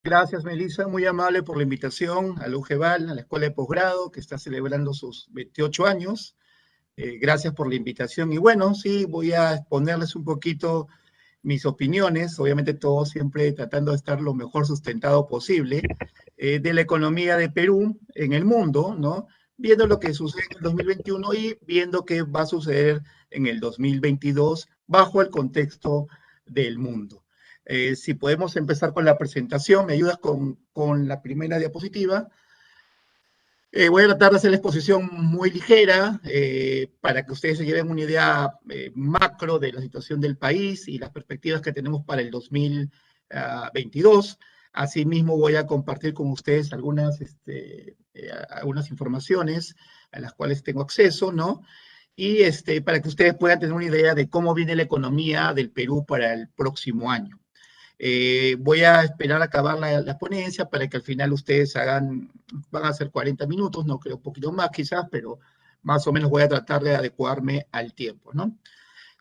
Gracias, Melissa, muy amable por la invitación a la UGEVAL, a la Escuela de Posgrado, que está celebrando sus 28 años. Gracias por la invitación. Y bueno, sí, voy a exponerles un poquito mis opiniones, obviamente todo siempre tratando de estar lo mejor sustentado posible, de la economía de Perú en el mundo, ¿no? Viendo lo que sucede en el 2021 y viendo qué va a suceder en el 2022 bajo el contexto del mundo. Si podemos empezar con la presentación, ¿me ayudas con la primera diapositiva? Voy a tratar de hacer la exposición muy ligera para que ustedes se lleven una idea macro de la situación del país y las perspectivas que tenemos para el 2022. Asimismo, voy a compartir con ustedes algunas informaciones a las cuales tengo acceso, ¿no? Y para que ustedes puedan tener una idea de cómo viene la economía del Perú para el próximo año. Voy a esperar a acabar la ponencia para que al final ustedes van a ser 40 minutos, no creo un poquito más quizás, pero más o menos voy a tratar de adecuarme al tiempo, ¿no?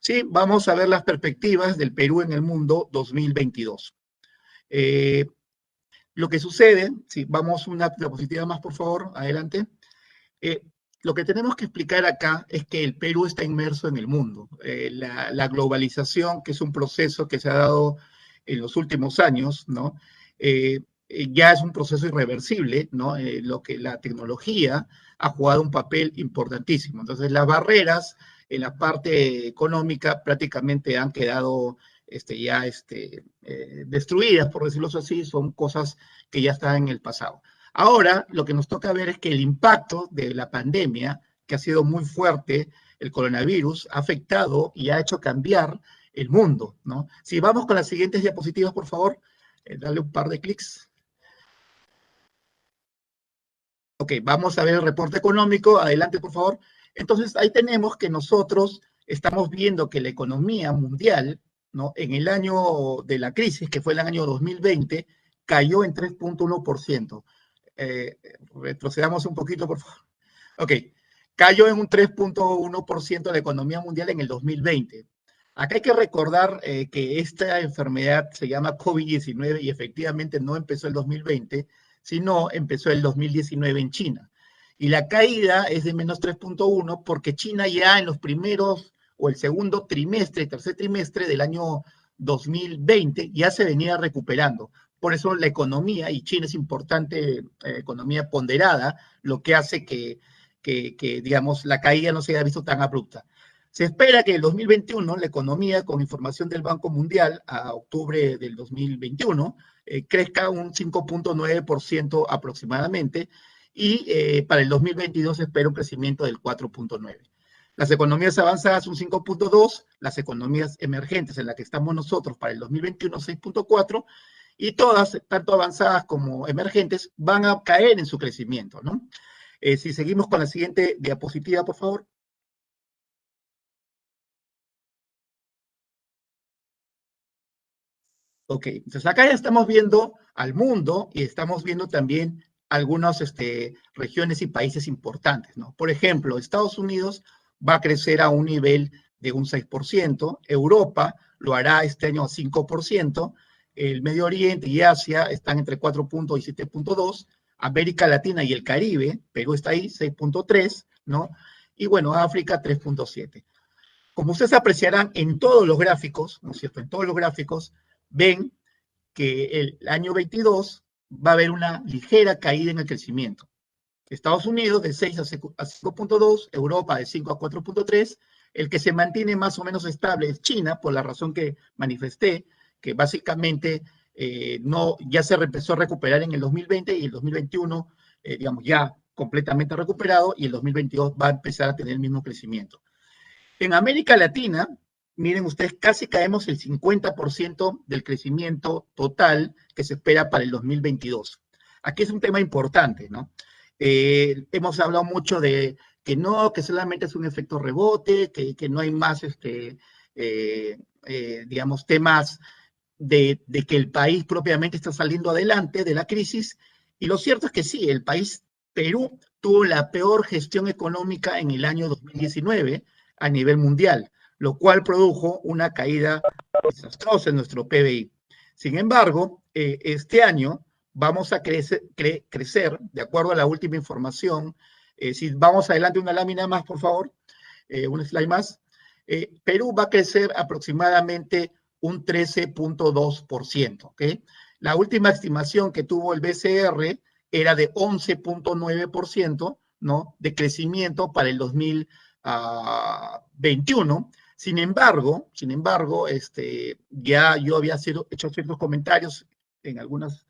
Sí, vamos a ver las perspectivas del Perú en el mundo 2022. Lo que sucede, si vamos una diapositiva más, por favor, adelante. Eh, lo que tenemos que explicar acá es que el Perú está inmerso en el mundo. La globalización, que es un proceso que se ha dado en los últimos años, ¿no? Ya es un proceso irreversible, ¿no? Lo que la tecnología ha jugado un papel importantísimo. Entonces, las barreras en la parte económica prácticamente han quedado destruidas, por decirlo así, son cosas que ya están en el pasado. Ahora, lo que nos toca ver es que el impacto de la pandemia, que ha sido muy fuerte, el coronavirus, ha afectado y ha hecho cambiar el mundo, ¿no? Si vamos con las siguientes diapositivas, por favor, dale un par de clics. Ok, vamos a ver el reporte económico. Adelante, por favor. Entonces, ahí tenemos que nosotros estamos viendo que la economía mundial, ¿no? En el año de la crisis, que fue el año 2020, cayó en 3.1%. Retrocedamos un poquito, por favor. Ok, cayó en un 3.1% la economía mundial en el 2020. Acá hay que recordar que esta enfermedad se llama COVID-19 y efectivamente no empezó el 2020, sino empezó el 2019 en China. Y la caída es de menos 3.1 porque China ya en los primeros o el segundo trimestre, tercer trimestre del año 2020 ya se venía recuperando. Por eso la economía, y China es importante, economía ponderada, lo que hace que, digamos, la caída no se haya visto tan abrupta. Se espera que en el 2021 la economía, con información del Banco Mundial a octubre del 2021, crezca un 5.9% aproximadamente y para el 2022 se espera un crecimiento del 4.9%. Las economías avanzadas un 5.2%, las economías emergentes en las que estamos nosotros para el 2021 6.4%, y todas, tanto avanzadas como emergentes, van a caer en su crecimiento, ¿no? Si seguimos con la siguiente diapositiva, por favor. Ok, entonces acá ya estamos viendo al mundo y estamos viendo también algunas regiones y países importantes, ¿no? Por ejemplo, Estados Unidos va a crecer a un nivel de un 6%, Europa lo hará este año a 5%, el Medio Oriente y Asia están entre 4 puntos y 7.2, América Latina y el Caribe, Perú está ahí, 6.3, ¿no? Y bueno, África 3.7. Como ustedes apreciarán en todos los gráficos, ¿no es cierto? En todos los gráficos ven que el año 22 va a haber una ligera caída en el crecimiento. Estados Unidos de 6 a 5.2, Europa de 5 a 4.3, el que se mantiene más o menos estable es China, por la razón que manifesté, que básicamente no, ya se empezó a recuperar en el 2020 y el 2021, digamos, ya completamente recuperado, y el 2022 va a empezar a tener el mismo crecimiento. En América Latina, miren ustedes, casi caemos el 50% del crecimiento total que se espera para el 2022. Aquí es un tema importante, ¿no? Hemos hablado mucho de que no, que solamente es un efecto rebote, que no hay más, digamos, temas de que el país propiamente está saliendo adelante de la crisis. Y lo cierto es que sí, el país Perú tuvo la peor gestión económica en el año 2019 a nivel mundial, lo cual produjo una caída desastrosa en nuestro PBI. Sin embargo, este año vamos a crecer, de acuerdo a la última información. Si vamos adelante una lámina más, por favor, un slide más. Perú va a crecer aproximadamente un 13.2%, ¿ok? La última estimación que tuvo el BCR era de 11.9%, ¿no?, de crecimiento para el 2021. Sin embargo, ya yo había hecho ciertos comentarios en algunas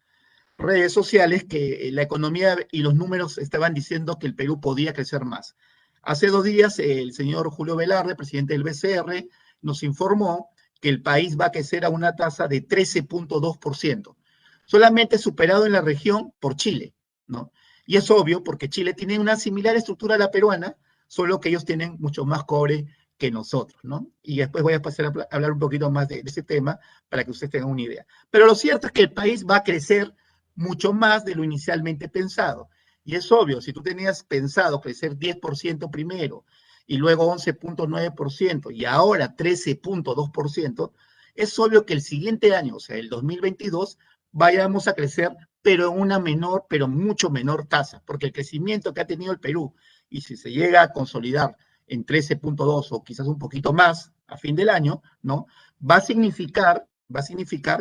redes sociales que la economía y los números estaban diciendo que el Perú podía crecer más. Hace 2 días, el señor Julio Velarde, presidente del BCR, nos informó que el país va a crecer a una tasa de 13.2%, solamente superado en la región por Chile, ¿no? Y es obvio porque Chile tiene una similar estructura a la peruana, solo que ellos tienen mucho más cobre que nosotros, ¿no? Y después voy a pasar a hablar un poquito más de ese tema para que ustedes tengan una idea. Pero lo cierto es que el país va a crecer mucho más de lo inicialmente pensado. Y es obvio, si tú tenías pensado crecer 10% primero y luego 11.9% y ahora 13.2%, es obvio que el siguiente año, o sea, el 2022, vayamos a crecer, pero en una menor, pero mucho menor tasa, porque el crecimiento que ha tenido el Perú, y si se llega a consolidar en 13.2 o quizás un poquito más a fin del año, ¿no? Va a significar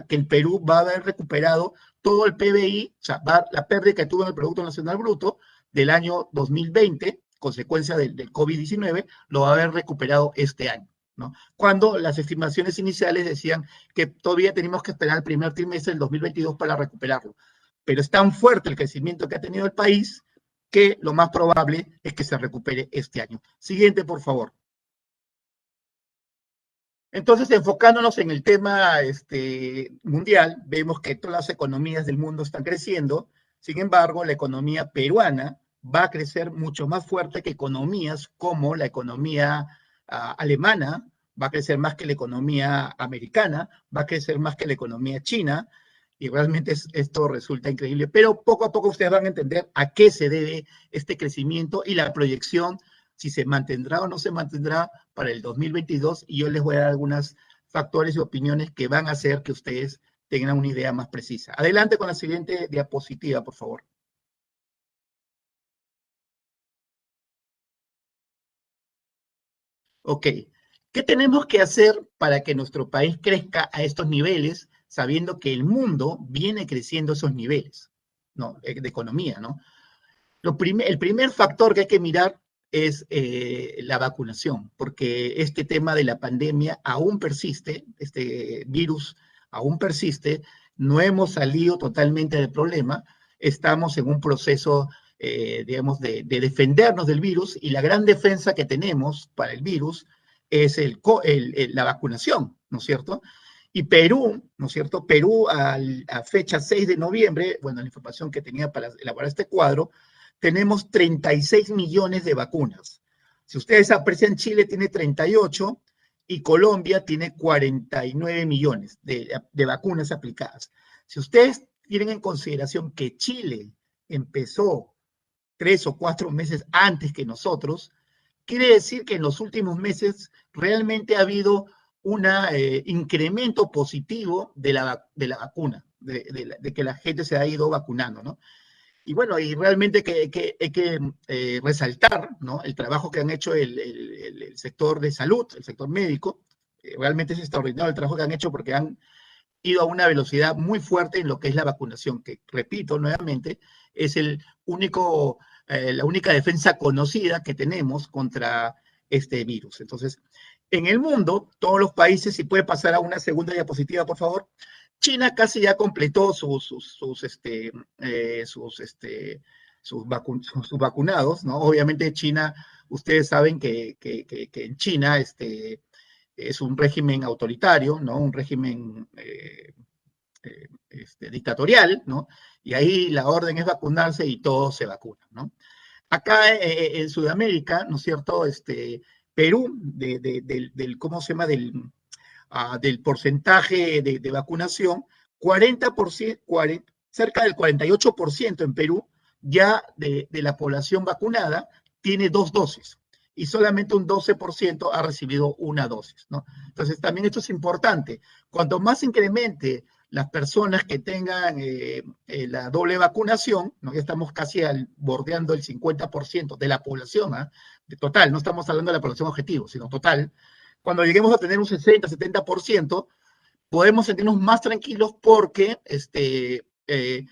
que el Perú va a haber recuperado todo el PBI, o sea, la pérdida que tuvo en el Producto Nacional Bruto del año 2020, consecuencia del COVID-19, lo va a haber recuperado este año, ¿no? Cuando las estimaciones iniciales decían que todavía tenemos que esperar el primer trimestre del 2022 para recuperarlo. Pero es tan fuerte el crecimiento que ha tenido el país que lo más probable es que se recupere este año. Siguiente, por favor. Entonces, enfocándonos en el tema mundial, vemos que todas las economías del mundo están creciendo. Sin embargo, la economía peruana va a crecer mucho más fuerte que economías como la economía alemana, va a crecer más que la economía americana, va a crecer más que la economía china, y realmente esto resulta increíble. Pero poco a poco ustedes van a entender a qué se debe este crecimiento y la proyección, si se mantendrá o no se mantendrá para el 2022, y yo les voy a dar algunos factores y opiniones que van a hacer que ustedes tengan una idea más precisa. Adelante con la siguiente diapositiva, por favor. Ok, ¿qué tenemos que hacer para que nuestro país crezca a estos niveles, sabiendo que el mundo viene creciendo a esos niveles, ¿no?, de economía, ¿no? El primer factor que hay que mirar es la vacunación, porque este tema de la pandemia aún persiste, este virus aún persiste, no hemos salido totalmente del problema, estamos en un proceso, digamos, de defendernos del virus, y la gran defensa que tenemos para el virus es la vacunación, ¿no es cierto? Y Perú, ¿no es cierto? Perú a fecha 6 de noviembre, bueno, la información que tenía para elaborar este cuadro, tenemos 36 millones de vacunas. Si ustedes aprecian, Chile tiene 38 y Colombia tiene 49 millones de vacunas aplicadas. Si ustedes tienen en consideración que Chile empezó 3 o 4 meses antes que nosotros, quiere decir que en los últimos meses realmente ha habido un incremento positivo de la vacuna, de que la gente se ha ido vacunando, ¿no? Y bueno, y realmente hay que resaltar, ¿no?, el trabajo que han hecho el sector de salud, el sector médico. Realmente es extraordinario el trabajo que han hecho, porque han ido a una velocidad muy fuerte en lo que es la vacunación, que, repito nuevamente, es la única defensa conocida que tenemos contra este virus. Entonces, en el mundo, todos los países, si puede pasar a una segunda diapositiva, por favor. China casi ya completó sus vacunados, ¿no? Obviamente China, ustedes saben que en China es un régimen autoritario, ¿no? Un régimen dictatorial, ¿no? Y ahí la orden es vacunarse y todos se vacunan, ¿no? Acá en Sudamérica, ¿no es cierto? Perú, ¿cómo se llama? Del porcentaje de vacunación, 40%, cerca del 48% en Perú ya de la población vacunada tiene 2 dosis, y solamente un 12% ha recibido una dosis, ¿no? Entonces, también esto es importante. Cuanto más incremente las personas que tengan la doble vacunación, ¿no? Ya estamos casi bordeando el 50% de la población, ¿eh? De total, no estamos hablando de la población objetivo, sino total. Cuando lleguemos a tener un 60-70%, podemos sentirnos más tranquilos porque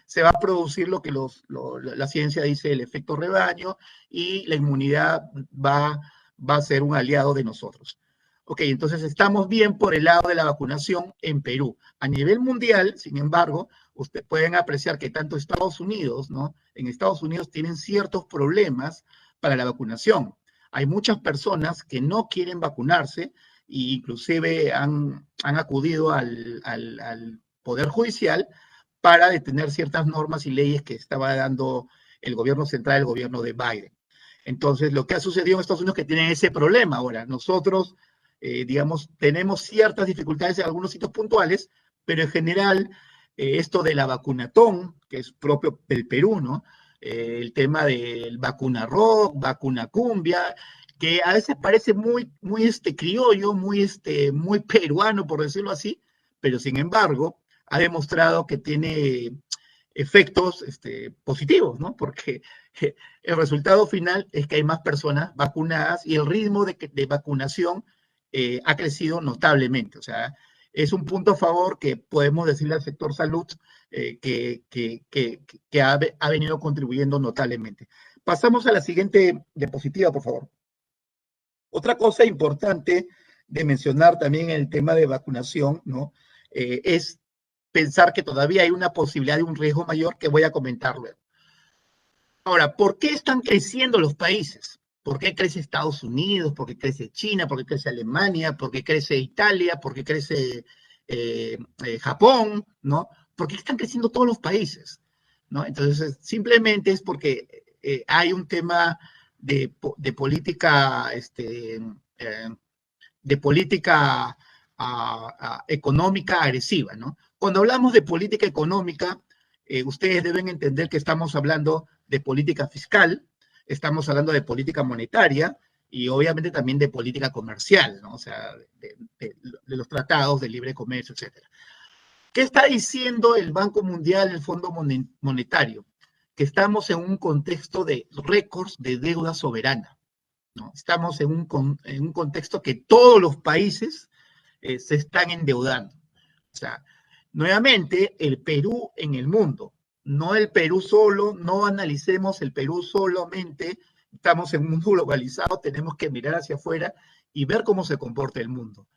se va a producir lo que la ciencia dice, el efecto rebaño, y la inmunidad va a ser un aliado de nosotros. Ok, entonces estamos bien por el lado de la vacunación en Perú. A nivel mundial, sin embargo, ustedes pueden apreciar que tanto Estados Unidos, ¿no? En Estados Unidos tienen ciertos problemas para la vacunación. Hay muchas personas que no quieren vacunarse e inclusive han acudido al Poder Judicial para detener ciertas normas y leyes que estaba dando el gobierno central, el gobierno de Biden. Entonces, lo que ha sucedido en Estados Unidos es que tienen ese problema. Ahora, nosotros, digamos, tenemos ciertas dificultades en algunos sitios puntuales, pero en general, esto de la vacunatón, que es propio del Perú, ¿no? El tema del vacuna rock, vacuna cumbia, que a veces parece muy criollo, muy peruano, por decirlo así, pero sin embargo, ha demostrado que tiene efectos positivos, ¿no? Porque el resultado final es que hay más personas vacunadas y el ritmo de vacunación ha crecido notablemente. O sea, es un punto a favor que podemos decirle al sector salud que ha venido contribuyendo notablemente. Pasamos a la siguiente diapositiva, por favor. Otra cosa importante de mencionar también en el tema de vacunación, ¿no? Es pensar que todavía hay una posibilidad de un riesgo mayor que voy a comentar luego. Ahora, ¿por qué están creciendo los países? ¿Por qué crece Estados Unidos? ¿Por qué crece China? ¿Por qué crece Alemania? ¿Por qué crece Italia? ¿Por qué crece Japón? ¿No? ¿Por qué están creciendo todos los países? ¿No? Entonces, simplemente es porque hay un tema de política, económica agresiva, ¿no? Cuando hablamos de política económica, ustedes deben entender que estamos hablando de política fiscal, estamos hablando de política monetaria y obviamente también de política comercial, ¿no? O sea, de los tratados de libre comercio, etcétera. ¿Qué está diciendo el Banco Mundial, el Fondo Monetario? Que estamos en un contexto de récords de deuda soberana, ¿no? Estamos en un contexto que todos los países se están endeudando. O sea, nuevamente, el Perú en el mundo, no el Perú solo, no analicemos el Perú solamente, estamos en un mundo globalizado, tenemos que mirar hacia afuera y ver cómo se comporta el mundo.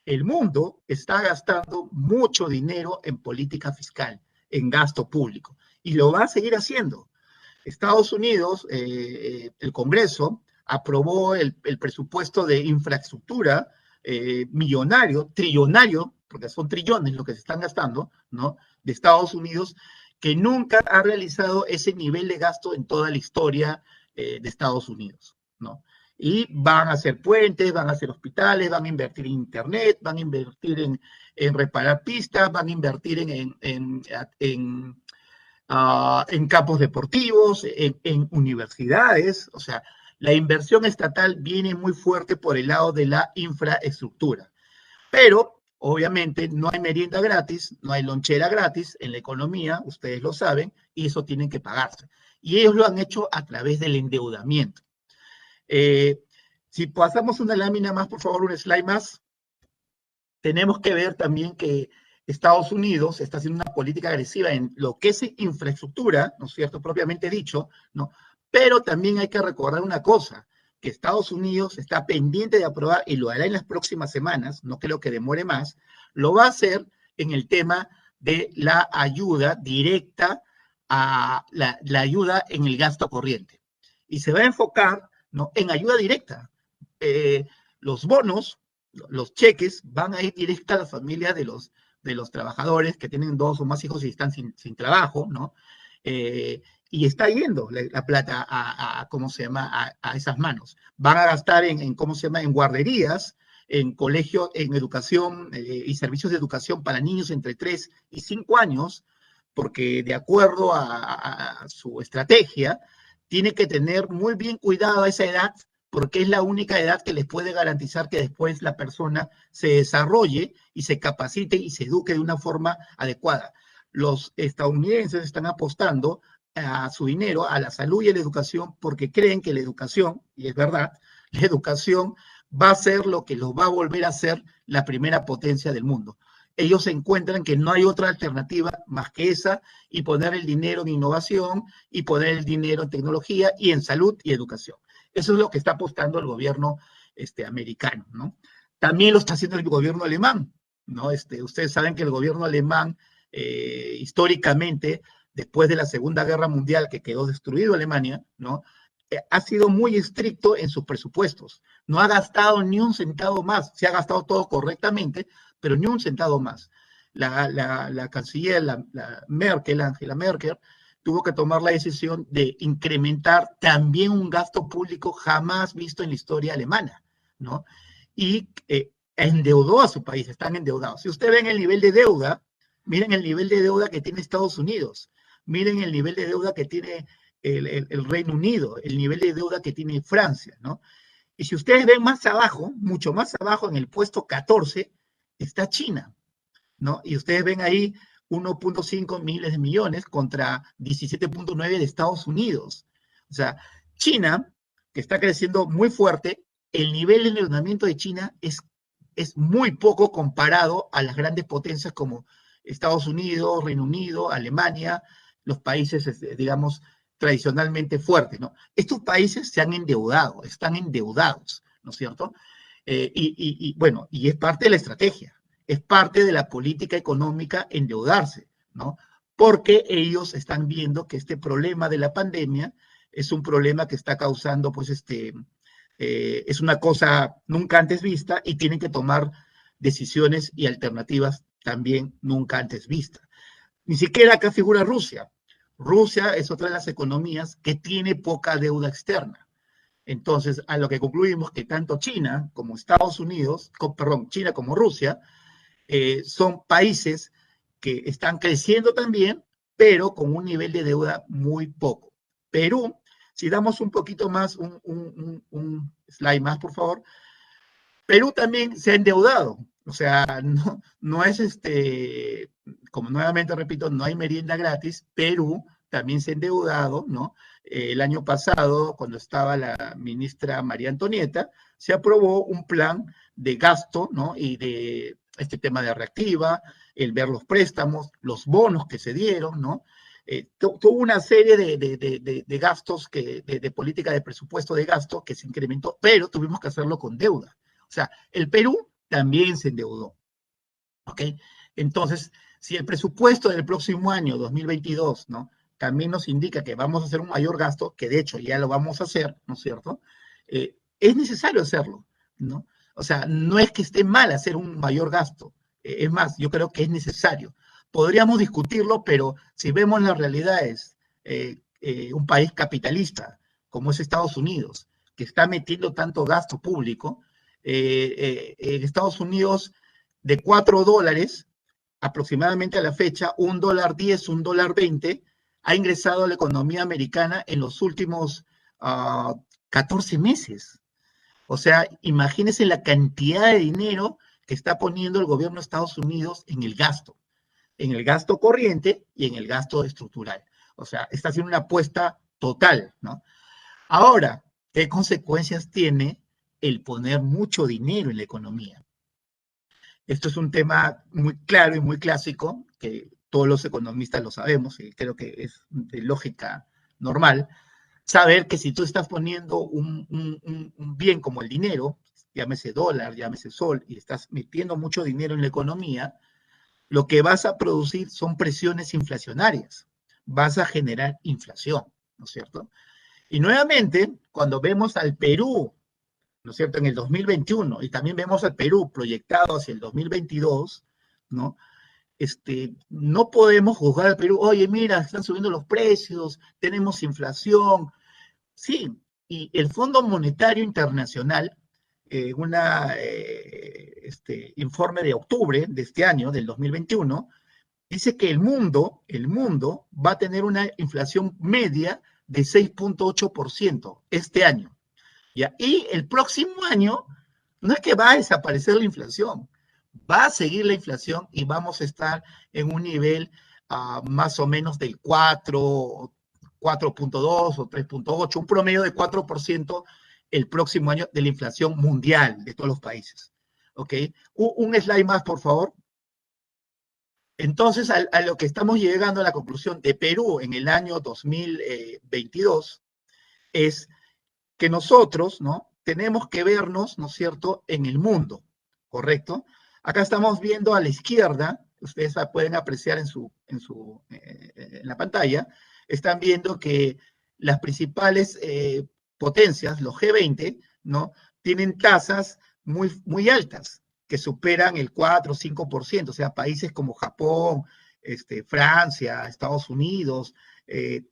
El mundo está gastando mucho dinero en política fiscal, en gasto público, y lo va a seguir haciendo. Estados Unidos, el Congreso, aprobó el presupuesto de infraestructura millonario, trillonario, porque son trillones lo que se están gastando, ¿no? De Estados Unidos, que nunca ha realizado ese nivel de gasto en toda la historia de Estados Unidos, ¿no? Y van a hacer puentes, van a hacer hospitales, van a invertir en internet, van a invertir en reparar pistas, van a invertir en campos deportivos, en universidades. O sea, la inversión estatal viene muy fuerte por el lado de la infraestructura. Pero, obviamente, no hay merienda gratis, no hay lonchera gratis en la economía, ustedes lo saben, y eso tienen que pagarse. Y ellos lo han hecho a través del endeudamiento. Si pasamos una lámina más, por favor, un slide más, tenemos que ver también que Estados Unidos está haciendo una política agresiva en lo que es infraestructura, ¿no es cierto?, propiamente dicho, ¿no? Pero también hay que recordar una cosa, que Estados Unidos está pendiente de aprobar, y lo hará en las próximas semanas, no creo que demore más, lo va a hacer en el tema de la ayuda directa, a la ayuda en el gasto corriente. Y se va a enfocar, ¿no?, en ayuda directa. Los bonos, los cheques van a ir directa a las familias de los trabajadores que tienen 2 o más hijos y están sin trabajo, ¿no? Y está yendo la plata ¿cómo se llama?, a esas manos. Van a gastar ¿cómo se llama?, en guarderías, en colegio, en educación y servicios de educación para niños entre 3 y 5 años, porque de acuerdo a su estrategia, tiene que tener muy bien cuidado a esa edad, porque es la única edad que les puede garantizar que después la persona se desarrolle y se capacite y se eduque de una forma adecuada. Los estadounidenses están apostando a su dinero, a la salud y a la educación, porque creen que la educación, y es verdad, la educación va a ser lo que los va a volver a ser la primera potencia del mundo. Ellos encuentran que no hay otra alternativa más que esa y poner el dinero en innovación y poner el dinero en tecnología y en salud y educación. Eso es lo que está apostando el gobierno americano, ¿no? También lo está haciendo el gobierno alemán, ¿no? Ustedes saben que el gobierno alemán, históricamente, después de la Segunda Guerra Mundial, que quedó destruido Alemania, ¿no? Ha sido muy estricto en sus presupuestos. No ha gastado ni un centavo más. Se ha gastado todo correctamente, pero ni un centavo más. La canciller, la Merkel, Angela Merkel, tuvo que tomar la decisión de incrementar también un gasto público jamás visto en la historia alemana, ¿no? Y endeudó a su país, están endeudados. Si usted ve el nivel de deuda, miren el nivel de deuda que tiene Estados Unidos, miren el nivel de deuda que tiene el Reino Unido, el nivel de deuda que tiene Francia, ¿no? Y si ustedes ven más abajo, mucho más abajo, en el puesto 14, está China, ¿no? Y ustedes ven ahí 1.5 miles de millones contra 17.9 de Estados Unidos. O sea, China, que está creciendo muy fuerte, el nivel de endeudamiento de China es muy poco comparado a las grandes potencias como Estados Unidos, Reino Unido, Alemania, los países, digamos, tradicionalmente fuertes, ¿no? Estos países se han endeudado, están endeudados, ¿no es cierto? Bueno, y es parte de la estrategia, es parte de la política económica endeudarse, ¿no? Porque ellos están viendo que este problema de la pandemia es un problema que está causando, pues, es una cosa nunca antes vista y tienen que tomar decisiones y alternativas también nunca antes vistas. Ni siquiera acá figura Rusia. Rusia es otra de las economías que tiene poca deuda externa. Entonces, a lo que concluimos que tanto China como Estados Unidos, perdón, China como Rusia, son países que están creciendo también, pero con un nivel de deuda muy poco. Perú, si damos un poquito más, un slide más, por favor, Perú también se ha endeudado, o sea, no es como nuevamente repito, no hay merienda gratis, Perú también se ha endeudado, ¿no? El año pasado, cuando estaba la ministra María Antonieta, se aprobó un plan de gasto, ¿no? Y de este tema de reactiva, el ver los préstamos, los bonos que se dieron, ¿no? Tuvo una serie de gastos, de política de presupuesto de gasto que se incrementó, pero tuvimos que hacerlo con deuda. O sea, el Perú también se endeudó, ¿ok? Entonces, si el presupuesto del próximo año, 2022, ¿no? También nos indica que vamos a hacer un mayor gasto, que de hecho ya lo vamos a hacer, ¿no es cierto? Es necesario hacerlo, ¿no? O sea, no es que esté mal hacer un mayor gasto, es más, yo creo que es necesario. Podríamos discutirlo, pero si vemos las realidades, un país capitalista como es Estados Unidos, que está metiendo tanto gasto público, en Estados Unidos, de $4, aproximadamente a la fecha, $1.10, $1.20, ha ingresado a la economía americana en los últimos 14 meses. O sea, imagínense la cantidad de dinero que está poniendo el gobierno de Estados Unidos en el gasto corriente y en el gasto estructural. O sea, está haciendo una apuesta total, ¿no? Ahora, ¿qué consecuencias tiene el poner mucho dinero en la economía? Esto es un tema muy claro y muy clásico, que todos los economistas lo sabemos, y creo que es de lógica normal, saber que si tú estás poniendo un bien como el dinero, llámese dólar, llámese sol, y estás metiendo mucho dinero en la economía, lo que vas a producir son presiones inflacionarias, vas a generar inflación, ¿no es cierto? Y nuevamente, cuando vemos al Perú, ¿no es cierto?, en el 2021, y también vemos al Perú proyectado hacia el 2022, ¿no? No podemos juzgar al Perú, oye, mira, están subiendo los precios, tenemos inflación. Sí, y el Fondo Monetario Internacional, informe de octubre de este año, del 2021, dice que el mundo va a tener una inflación media de 6.8% este año. ¿ya? Y el próximo año no es que va a desaparecer la inflación, va a seguir la inflación y vamos a estar en un nivel más o menos del 4.2 o 3.8, un promedio de 4% el próximo año de la inflación mundial de todos los países. ¿Ok? Un slide más, por favor. Entonces, a lo que estamos llegando a la conclusión de Perú en el año 2022 es que nosotros, ¿no? Tenemos que vernos, ¿no es cierto?, en el mundo, ¿correcto? Acá estamos viendo a la izquierda, ustedes pueden apreciar en la pantalla, están viendo que las principales potencias, los G20, ¿no? Tienen tasas muy altas, que superan el 4 o 5%, o sea, países como Japón, Francia, Estados Unidos,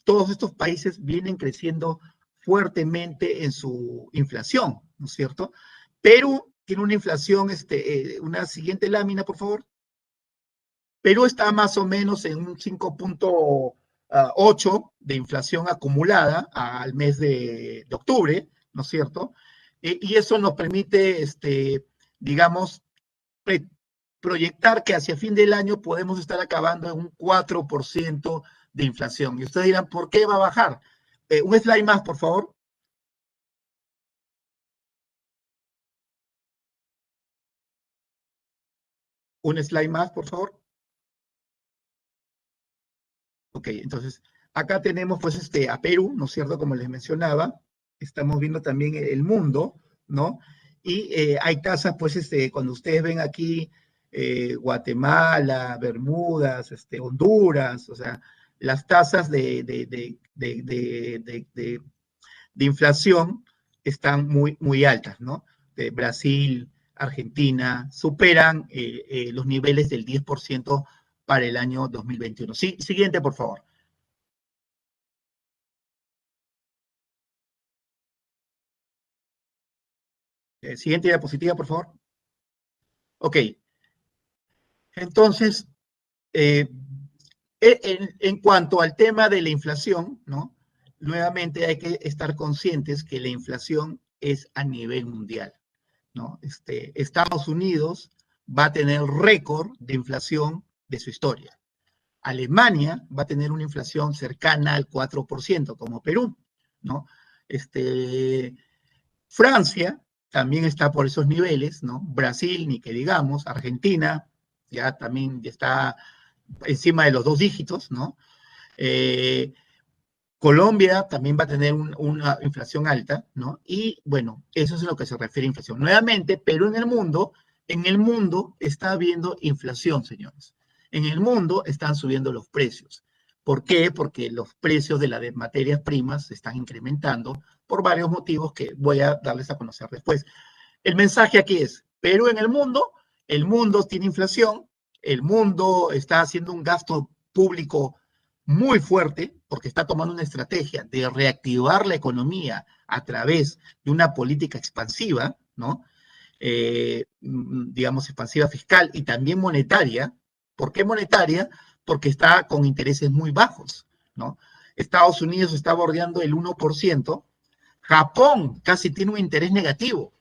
todos estos países vienen creciendo fuertemente en su inflación, ¿no es cierto? Perú tiene una inflación, una siguiente lámina, por favor. Perú está más o menos en un 5.8 de inflación acumulada al mes de octubre, ¿no es cierto? Y eso nos permite, digamos, proyectar que hacia fin del año podemos estar acabando en un 4% de inflación. Y ustedes dirán, ¿por qué va a bajar? Un slide más, por favor. Un slide más, por favor. Ok, entonces, acá tenemos pues a Perú, ¿no es cierto? Como les mencionaba, estamos viendo también el mundo, ¿no? Y hay tasas, pues, cuando ustedes ven aquí Guatemala, Bermudas, Honduras, o sea, las tasas de inflación están muy altas, ¿no? De Brasil, Argentina, superan los niveles del 10% para el año 2021. Sí, siguiente, por favor. Siguiente diapositiva, por favor. Ok, entonces, eh, en cuanto al tema de la inflación, ¿no? Nuevamente hay que estar conscientes que la inflación es a nivel mundial, ¿no? Estados Unidos va a tener récord de inflación de su historia. Alemania va a tener una inflación cercana al 4%, como Perú, ¿no? Francia también está por esos niveles, ¿no? Brasil, ni que digamos, Argentina ya también está encima de los 2 dígitos, ¿no? Eh, Colombia también va a tener una inflación alta, ¿no? Y bueno, eso es a lo que se refiere a inflación. Nuevamente, pero en el mundo está habiendo inflación, señores. En el mundo están subiendo los precios. ¿Por qué? Porque los precios de las materias primas se están incrementando por varios motivos que voy a darles a conocer después. El mensaje aquí es, pero en el mundo tiene inflación, el mundo está haciendo un gasto público muy fuerte porque está tomando una estrategia de reactivar la economía a través de una política expansiva, ¿no? Digamos, expansiva fiscal y también monetaria. ¿Por qué monetaria? Porque está con intereses muy bajos, ¿no? Estados Unidos está bordeando el 1%, Japón casi tiene un interés negativo.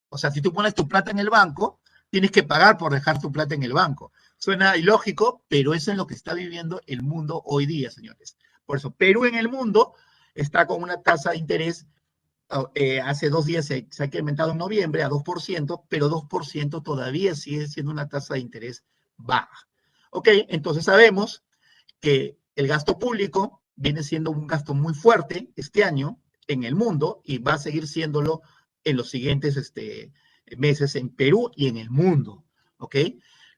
O sea, si tú pones tu plata en el banco, tienes que pagar por dejar tu plata en el banco. Suena ilógico, pero eso es lo que está viviendo el mundo hoy día, señores. Por eso, Perú en el mundo está con una tasa de interés, hace 2 días se ha incrementado en noviembre a 2%, pero 2% todavía sigue siendo una tasa de interés baja. Ok, entonces sabemos que el gasto público viene siendo un gasto muy fuerte este año en el mundo y va a seguir siéndolo en los siguientes meses en Perú y en el mundo, ¿ok?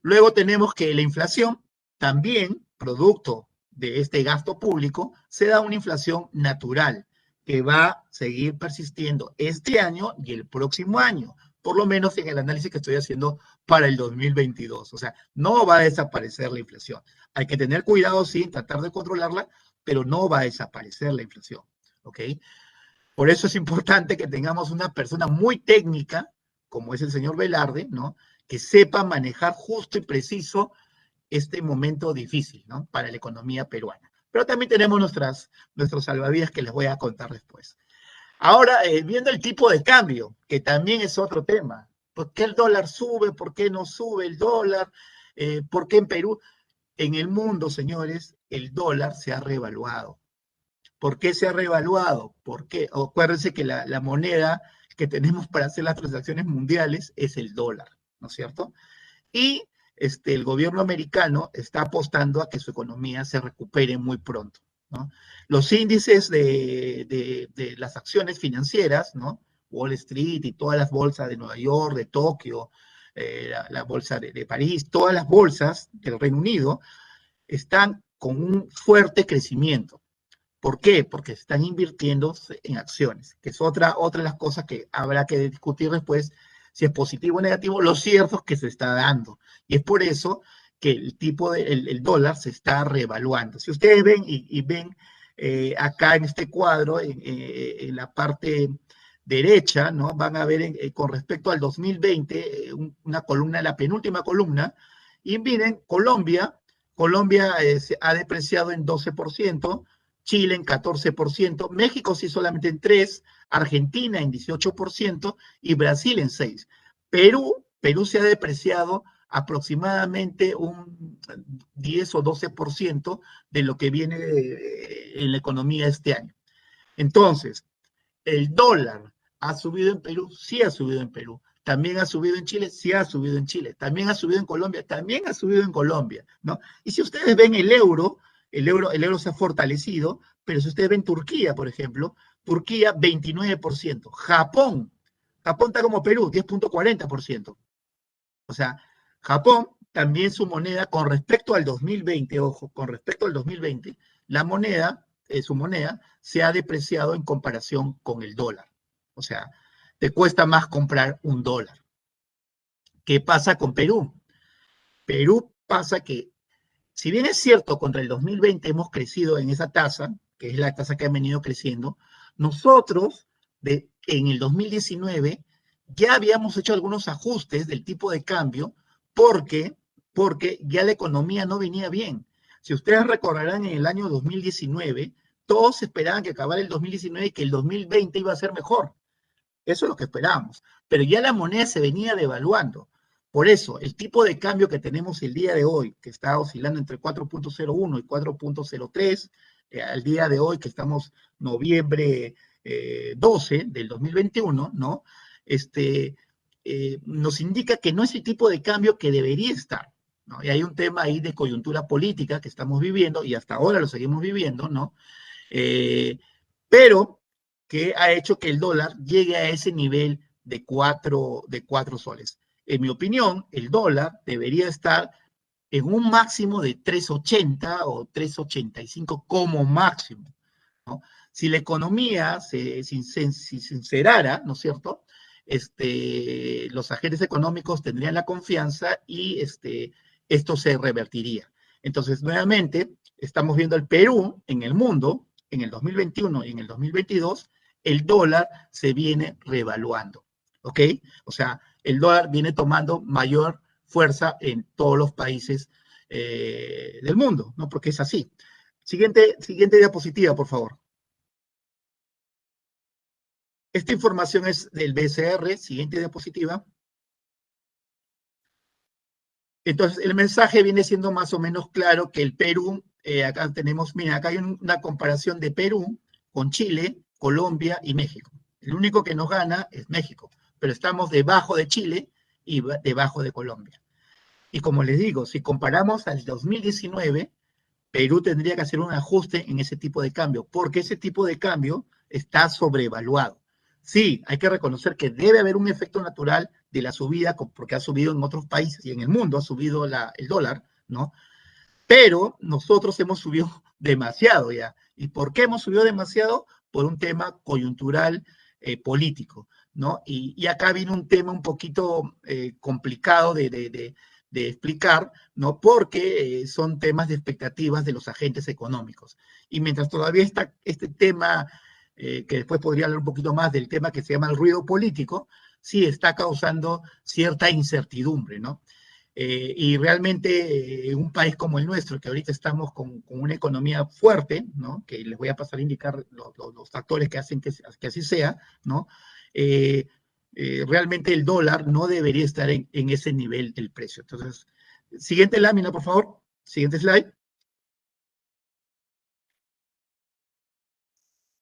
Luego tenemos que la inflación también, producto de este gasto público, se da una inflación natural que va a seguir persistiendo este año y el próximo año, por lo menos en el análisis que estoy haciendo para el 2022. O sea, no va a desaparecer la inflación. Hay que tener cuidado, sí, tratar de controlarla, pero no va a desaparecer la inflación, ¿ok? Por eso es importante que tengamos una persona muy técnica, como es el señor Velarde, ¿no? Que sepa manejar justo y preciso este momento difícil, ¿no? Para la economía peruana. Pero también tenemos nuestros salvavidas que les voy a contar después. Ahora, viendo el tipo de cambio, que también es otro tema. ¿Por qué el dólar sube? ¿Por qué no sube el dólar? ¿Por qué en Perú? En el mundo, señores, el dólar se ha revaluado. ¿Por qué se ha revaluado? Porque acuérdense que la moneda que tenemos para hacer las transacciones mundiales es el dólar, ¿no es cierto? Y el gobierno americano está apostando a que su economía se recupere muy pronto, ¿no? Los índices de las acciones financieras, ¿no? Wall Street y todas las bolsas de Nueva York, de Tokio, la bolsa de París, todas las bolsas del Reino Unido están con un fuerte crecimiento. ¿Por qué? Porque están invirtiendo en acciones, que es otra de las cosas que habrá que discutir después, si es positivo o negativo. Lo cierto es que se está dando. Y es por eso que el dólar se está revaluando. Si ustedes ven y ven acá en este cuadro, en la parte derecha, ¿no? Van a ver con respecto al 2020, una columna, la penúltima columna, y miren, Colombia se ha depreciado en 12%, Chile en 14%, México sí solamente en 3%, Argentina en 18% y Brasil en 6%. Perú se ha depreciado aproximadamente un 10 o 12% de lo que viene en la economía este año. Entonces, el dólar ha subido en Perú, sí ha subido en Perú. También ha subido en Chile, sí ha subido en Chile. También ha subido en Colombia, también ha subido en Colombia, ¿no? Y si ustedes ven el euro se ha fortalecido, pero si ustedes ven Turquía, por ejemplo, Turquía 29%. Japón está como Perú, 10.40%. O sea, Japón también su moneda con respecto al 2020, ojo, con respecto al 2020, la moneda, su moneda, se ha depreciado en comparación con el dólar. O sea, te cuesta más comprar un dólar. ¿Qué pasa con Perú? Perú pasa que, si bien es cierto, contra el 2020 hemos crecido en esa tasa, que es la tasa que ha venido creciendo, nosotros en el 2019 ya habíamos hecho algunos ajustes del tipo de cambio porque, porque ya la economía no venía bien. Si ustedes recordarán, en el año 2019, todos esperaban que acabara el 2019 y que el 2020 iba a ser mejor. Eso es lo que esperábamos. Pero ya la moneda se venía devaluando. Por eso, el tipo de cambio que tenemos el día de hoy, que está oscilando entre 4.01 y 4.03, al día de hoy, que estamos noviembre 12 del 2021, ¿no? Nos indica que no es el tipo de cambio que debería estar, ¿no? Y hay un tema ahí de coyuntura política que estamos viviendo, y hasta ahora lo seguimos viviendo, ¿no? Eh, pero que ha hecho que el dólar llegue a ese nivel de 4 soles. En mi opinión, el dólar debería estar en un máximo de 3.80 o 3.85 como máximo, ¿no? Si la economía se sincerara, ¿no es cierto? Los agentes económicos tendrían la confianza y esto se revertiría. Entonces, nuevamente, estamos viendo el Perú en el mundo, en el 2021 y en el 2022, el dólar se viene revaluando, ¿ok? O sea, el dólar viene tomando mayor fuerza en todos los países del mundo, ¿no? Porque es así. Siguiente diapositiva, por favor. Esta información es del BCR, siguiente diapositiva. Entonces, el mensaje viene siendo más o menos claro que el Perú, acá tenemos, mira, acá hay una comparación de Perú con Chile, Colombia y México. El único que nos gana es México, pero estamos debajo de Chile y debajo de Colombia. Y como les digo, si comparamos al 2019, Perú tendría que hacer un ajuste en ese tipo de cambio, porque ese tipo de cambio está sobrevaluado. Sí, hay que reconocer que debe haber un efecto natural de la subida, porque ha subido en otros países y en el mundo ha subido el dólar, ¿no? Pero nosotros hemos subido demasiado ya. ¿Y por qué hemos subido demasiado? Por un tema coyuntural político, ¿no? Y acá viene un tema un poquito complicado de explicar, ¿no? Porque son temas de expectativas de los agentes económicos. Y mientras todavía está este tema, que después podría hablar un poquito más del tema que se llama el ruido político, sí está causando cierta incertidumbre, ¿no? Y realmente en un país como el nuestro, que ahorita estamos con una economía fuerte, ¿no? Que les voy a pasar a indicar los factores que hacen que así sea, ¿no? Eh, realmente el dólar no debería estar en ese nivel del precio. Entonces, siguiente lámina, por favor. Siguiente slide.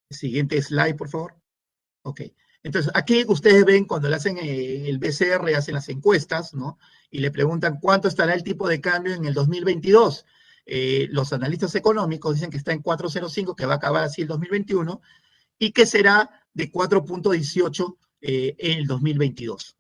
Siguiente slide, por favor. Ok. Entonces, aquí ustedes ven cuando le hacen el BCR, hacen las encuestas, ¿no? Y le preguntan cuánto estará el tipo de cambio en el 2022. Los analistas económicos dicen que está en 4.05, que va a acabar así el 2021, y que será de 4.18 en el 2022.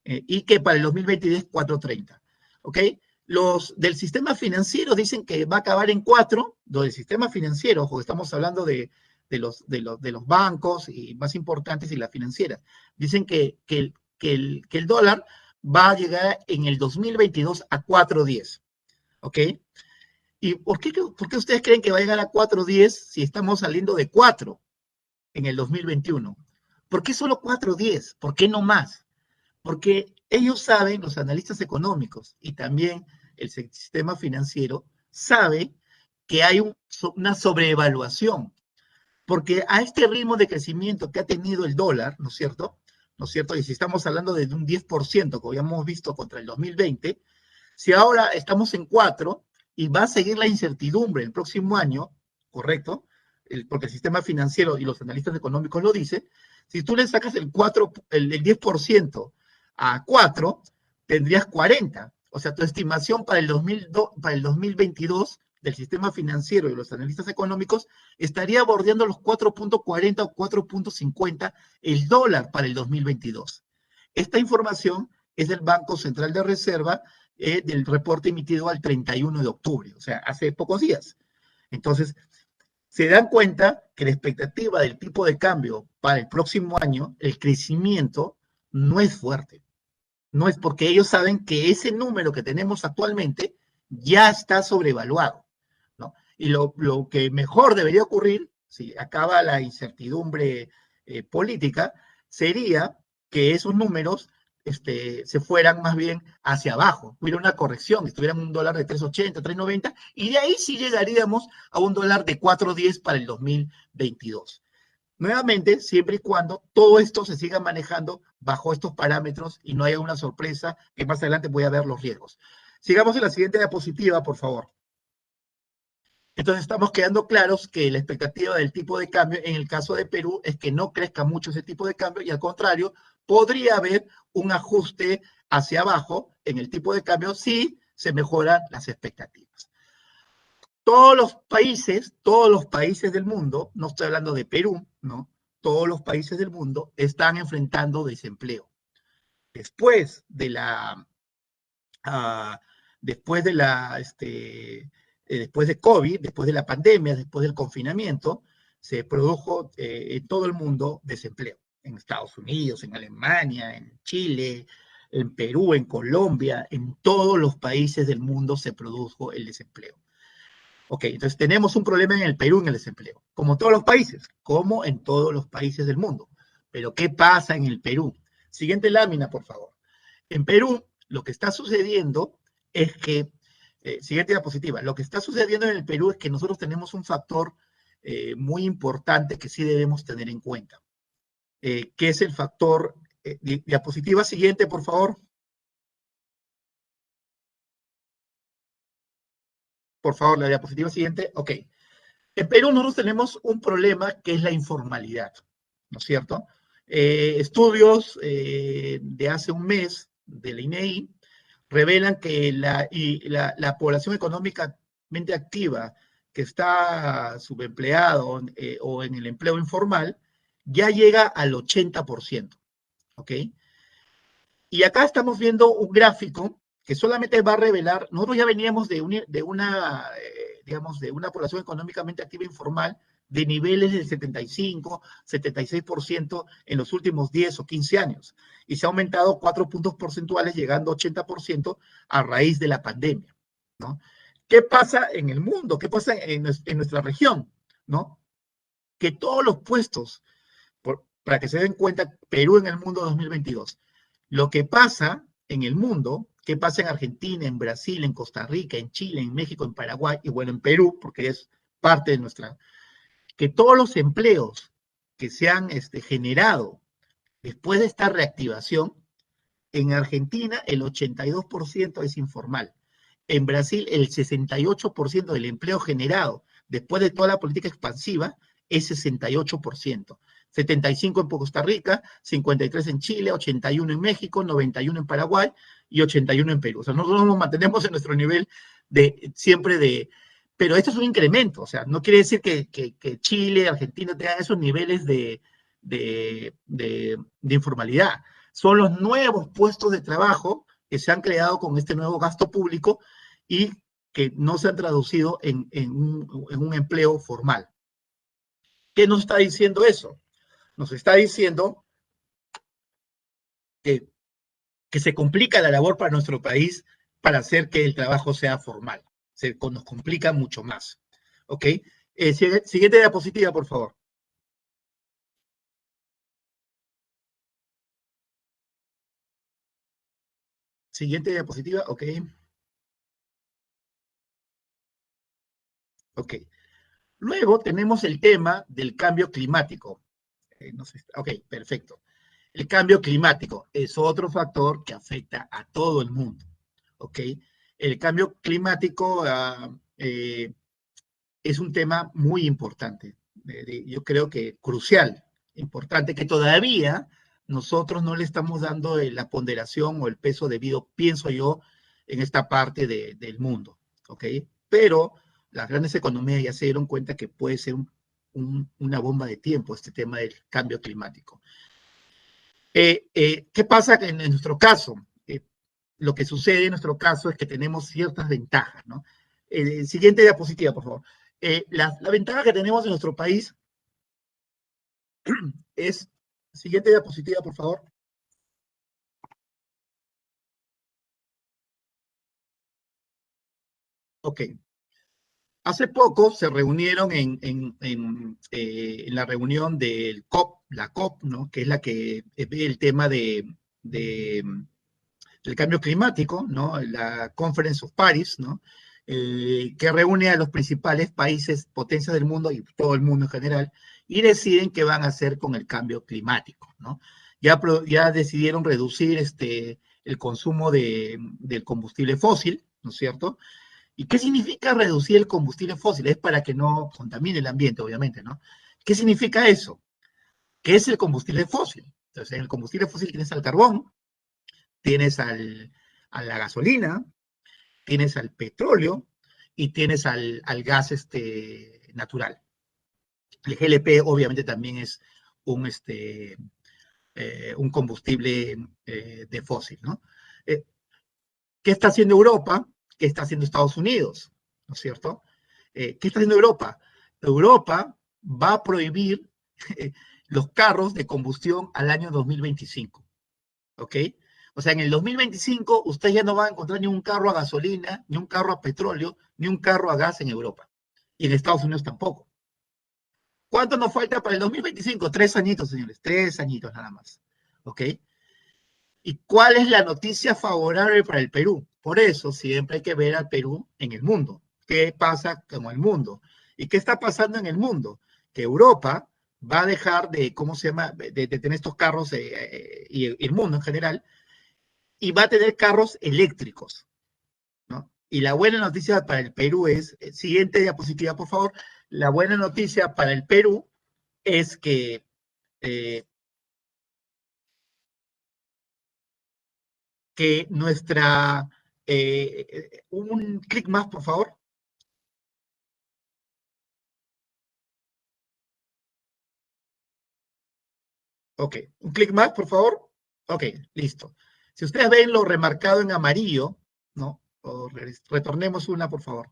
Y que para el 2023 4.30. ¿Ok? Los del sistema financiero dicen que va a acabar en 4, del sistema financiero, ojo, estamos hablando de los bancos y más importantes y las financieras. Dicen que el dólar va a llegar en el 2022 a 4.10. ¿Ok? ¿Y por qué ustedes creen que va a llegar a 4.10 si estamos saliendo de 4 en el 2021? ¿Por qué solo 4.10? ¿Por qué no más? Porque ellos saben, los analistas económicos y también el sistema financiero, sabe que hay una sobreevaluación, porque a este ritmo de crecimiento que ha tenido el dólar, ¿no es cierto? ¿No es cierto? Y si estamos hablando de un 10%, como habíamos visto contra el 2020, si ahora estamos en 4 y va a seguir la incertidumbre el próximo año, ¿correcto? Porque el sistema financiero y los analistas económicos lo dicen, si tú le sacas el 10% a 4, tendrías 40. O sea, tu estimación para el 2022 del sistema financiero y los analistas económicos estaría bordeando los 4.40 o 4.50 el dólar para el 2022. Esta información es del Banco Central de Reserva, del reporte emitido al 31 de octubre, o sea, hace pocos días. Entonces, se dan cuenta que la expectativa del tipo de cambio para el próximo año, el crecimiento, no es fuerte. No es porque ellos saben que ese número que tenemos actualmente ya está sobrevaluado, ¿no? Y lo que mejor debería ocurrir, si acaba la incertidumbre política, sería que esos números se fueran más bien hacia abajo, hubiera una corrección, estuvieran un dólar de 3.80, 3.90, y de ahí sí llegaríamos a un dólar de 4.10 para el 2022. Nuevamente, siempre y cuando todo esto se siga manejando bajo estos parámetros y no haya una sorpresa, que más adelante voy a ver los riesgos. Sigamos en la siguiente diapositiva, por favor. Entonces estamos quedando claros que la expectativa del tipo de cambio en el caso de Perú es que no crezca mucho ese tipo de cambio y al contrario, podría haber un ajuste hacia abajo en el tipo de cambio si se mejoran las expectativas. Todos los países del mundo, no estoy hablando de Perú, ¿no? Todos los países del mundo están enfrentando desempleo. Después de la, uh, después de la, después de COVID, después de la pandemia, después del confinamiento, se produjo en todo el mundo desempleo. En Estados Unidos, en Alemania, en Chile, en Perú, en Colombia, en todos los países del mundo se produjo el desempleo. Ok, entonces tenemos un problema en el Perú en el desempleo, como todos los países, como en todos los países del mundo. Pero ¿qué pasa en el Perú? Siguiente lámina, por favor. En Perú, lo que está sucediendo es que, siguiente diapositiva, lo que está sucediendo en el Perú es que nosotros tenemos un factor muy importante que sí debemos tener en cuenta, que es el factor, diapositiva siguiente, por favor. Por favor, la diapositiva siguiente. Ok. En Perú nosotros tenemos un problema que es la informalidad, ¿no es cierto? Estudios de hace un mes del INEI revelan que la población económicamente activa que está subempleado o en el empleo informal ya llega al 80%, ¿ok? Y acá estamos viendo un gráfico que solamente va a revelar, nosotros ya veníamos digamos, de una población económicamente activa informal de niveles del 75, 76% en los últimos 10 o 15 años. Y se ha aumentado 4 puntos porcentuales, llegando a 80% a raíz de la pandemia, ¿no? ¿Qué pasa en el mundo? ¿Qué pasa en nuestra región? ¿No? Que todos los puestos, para que se den cuenta, Perú en el mundo 2022, lo que pasa en el mundo, ¿Qué pasa en Argentina, en Brasil, en Costa Rica, en Chile, en México, en Paraguay y bueno, en Perú, porque es parte de nuestra, que todos los empleos que se han generado después de esta reactivación, en Argentina el 82% es informal. En Brasil el 68% del empleo generado después de toda la política expansiva es 68%. 75 en Costa Rica, 53 en Chile, 81 en México, 91 en Paraguay y 81 en Perú. O sea, nosotros nos mantenemos en nuestro nivel de siempre de... Pero esto es un incremento, o sea, no quiere decir que Chile, Argentina tengan esos niveles de informalidad. Son los nuevos puestos de trabajo que se han creado con este nuevo gasto público y que no se han traducido en un empleo formal. ¿Qué nos está diciendo eso? Nos está diciendo que, que se complica la labor para nuestro país para hacer que el trabajo sea formal. Nos complica mucho más. ¿Ok? Siguiente diapositiva, por favor. Siguiente diapositiva, ok. Ok. Luego tenemos el tema del cambio climático. No sé, ok, perfecto. El cambio climático es otro factor que afecta a todo el mundo. ¿Ok? El cambio climático es un tema muy importante. Yo creo que crucial, importante, que todavía nosotros no le estamos dando la ponderación o el peso debido, pienso yo, en esta parte del mundo. ¿Ok? Pero las grandes economías ya se dieron cuenta que puede ser una bomba de tiempo este tema del cambio climático. ¿Qué pasa en nuestro caso? Lo que sucede en nuestro caso es que tenemos ciertas ventajas, ¿no? Siguiente diapositiva, por favor. La ventaja que tenemos en nuestro país es, siguiente diapositiva, por favor. Ok. Hace poco se reunieron en la reunión del COP, la COP, ¿no? Que es la que ve el tema de del cambio climático, ¿no? La Conference of Paris, ¿no? Que reúne a los principales países, potencias del mundo y todo el mundo en general, y deciden qué van a hacer con el cambio climático, ¿no? Ya decidieron reducir el consumo del combustible fósil, ¿no es cierto? ¿Y qué significa reducir el combustible fósil? Es para que no contamine el ambiente, obviamente, ¿no? ¿Qué significa eso? ¿Qué es el combustible fósil? Entonces, en el combustible fósil tienes al carbón, tienes a la gasolina, tienes al petróleo y tienes al gas natural. El GLP obviamente también es un, un combustible de fósil, ¿no? Eh, ¿Qué está haciendo Europa? ¿Qué está haciendo Estados Unidos? ¿No es cierto? ¿Qué está haciendo Europa? Europa va a prohibir los carros de combustión al año 2025. ¿Ok? O sea, en el 2025 usted ya no va a encontrar ni un carro a gasolina, ni un carro a petróleo, ni un carro a gas en Europa. Y en Estados Unidos tampoco. ¿Cuánto nos falta para el 2025? 3 añitos, señores. 3 añitos nada más. ¿Ok? ¿Y cuál es la noticia favorable para el Perú? Por eso siempre hay que ver al Perú en el mundo. ¿Qué pasa con el mundo? ¿Y qué está pasando en el mundo? Que Europa va a dejar de, ¿cómo se llama?, de tener estos carros y el mundo en general, y va a tener carros eléctricos, ¿no? Y la buena noticia para el Perú es, siguiente diapositiva, por favor, la buena noticia para el Perú es eh, que nuestra, un clic más, por favor. Ok, un clic más, por favor. Ok, listo. Si ustedes ven lo remarcado en amarillo, ¿no? O retornemos una, por favor.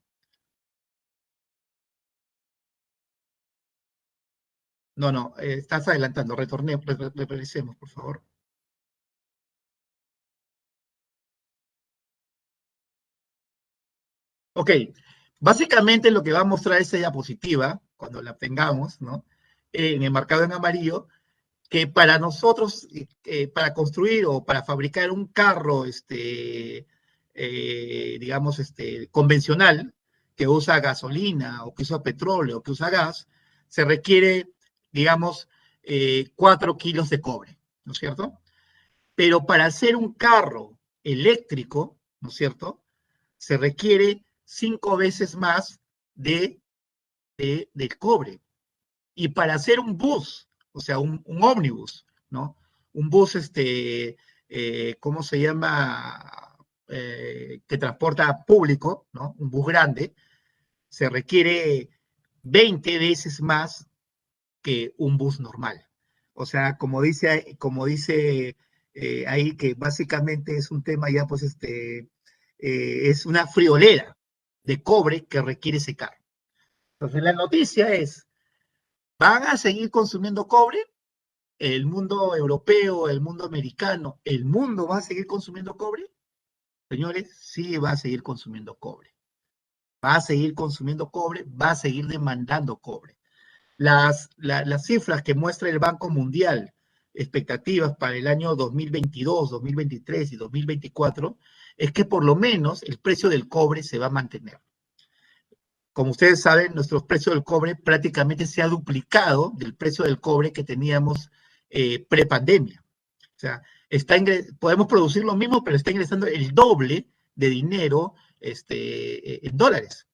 No, no, estás adelantando. Revisemos, por favor. Ok, básicamente lo que va a mostrar esa diapositiva, cuando la tengamos, ¿no? En el marcado en amarillo, que para nosotros, para construir o para fabricar un carro digamos, convencional, que usa gasolina o que usa petróleo o que usa gas, se requiere, digamos, 4 kilos de cobre, ¿no es cierto? Pero para hacer un carro eléctrico, ¿no es cierto? Se requiere 5 veces más del cobre. Y para hacer un bus, o sea, un ómnibus, ¿no? Un bus, ¿cómo se llama? Que transporta público, ¿no? Un bus grande, se requiere 20 veces más que un bus normal. O sea, como dice ahí, que básicamente es un tema ya, pues, es una friolera de cobre que requiere ese carro. Entonces, la noticia es, ¿van a seguir consumiendo cobre? El mundo europeo, el mundo americano, ¿el mundo va a seguir consumiendo cobre? Señores, sí va a seguir consumiendo cobre. Va a seguir consumiendo cobre, va a seguir demandando cobre. Las cifras que muestra el Banco Mundial, expectativas para el año 2022, 2023 y 2024, es que por lo menos el precio del cobre se va a mantener. Como ustedes saben, nuestro precio del cobre prácticamente se ha duplicado del precio del cobre que teníamos prepandemia. O sea, podemos producir lo mismo, pero está ingresando el doble de dinero en dólares,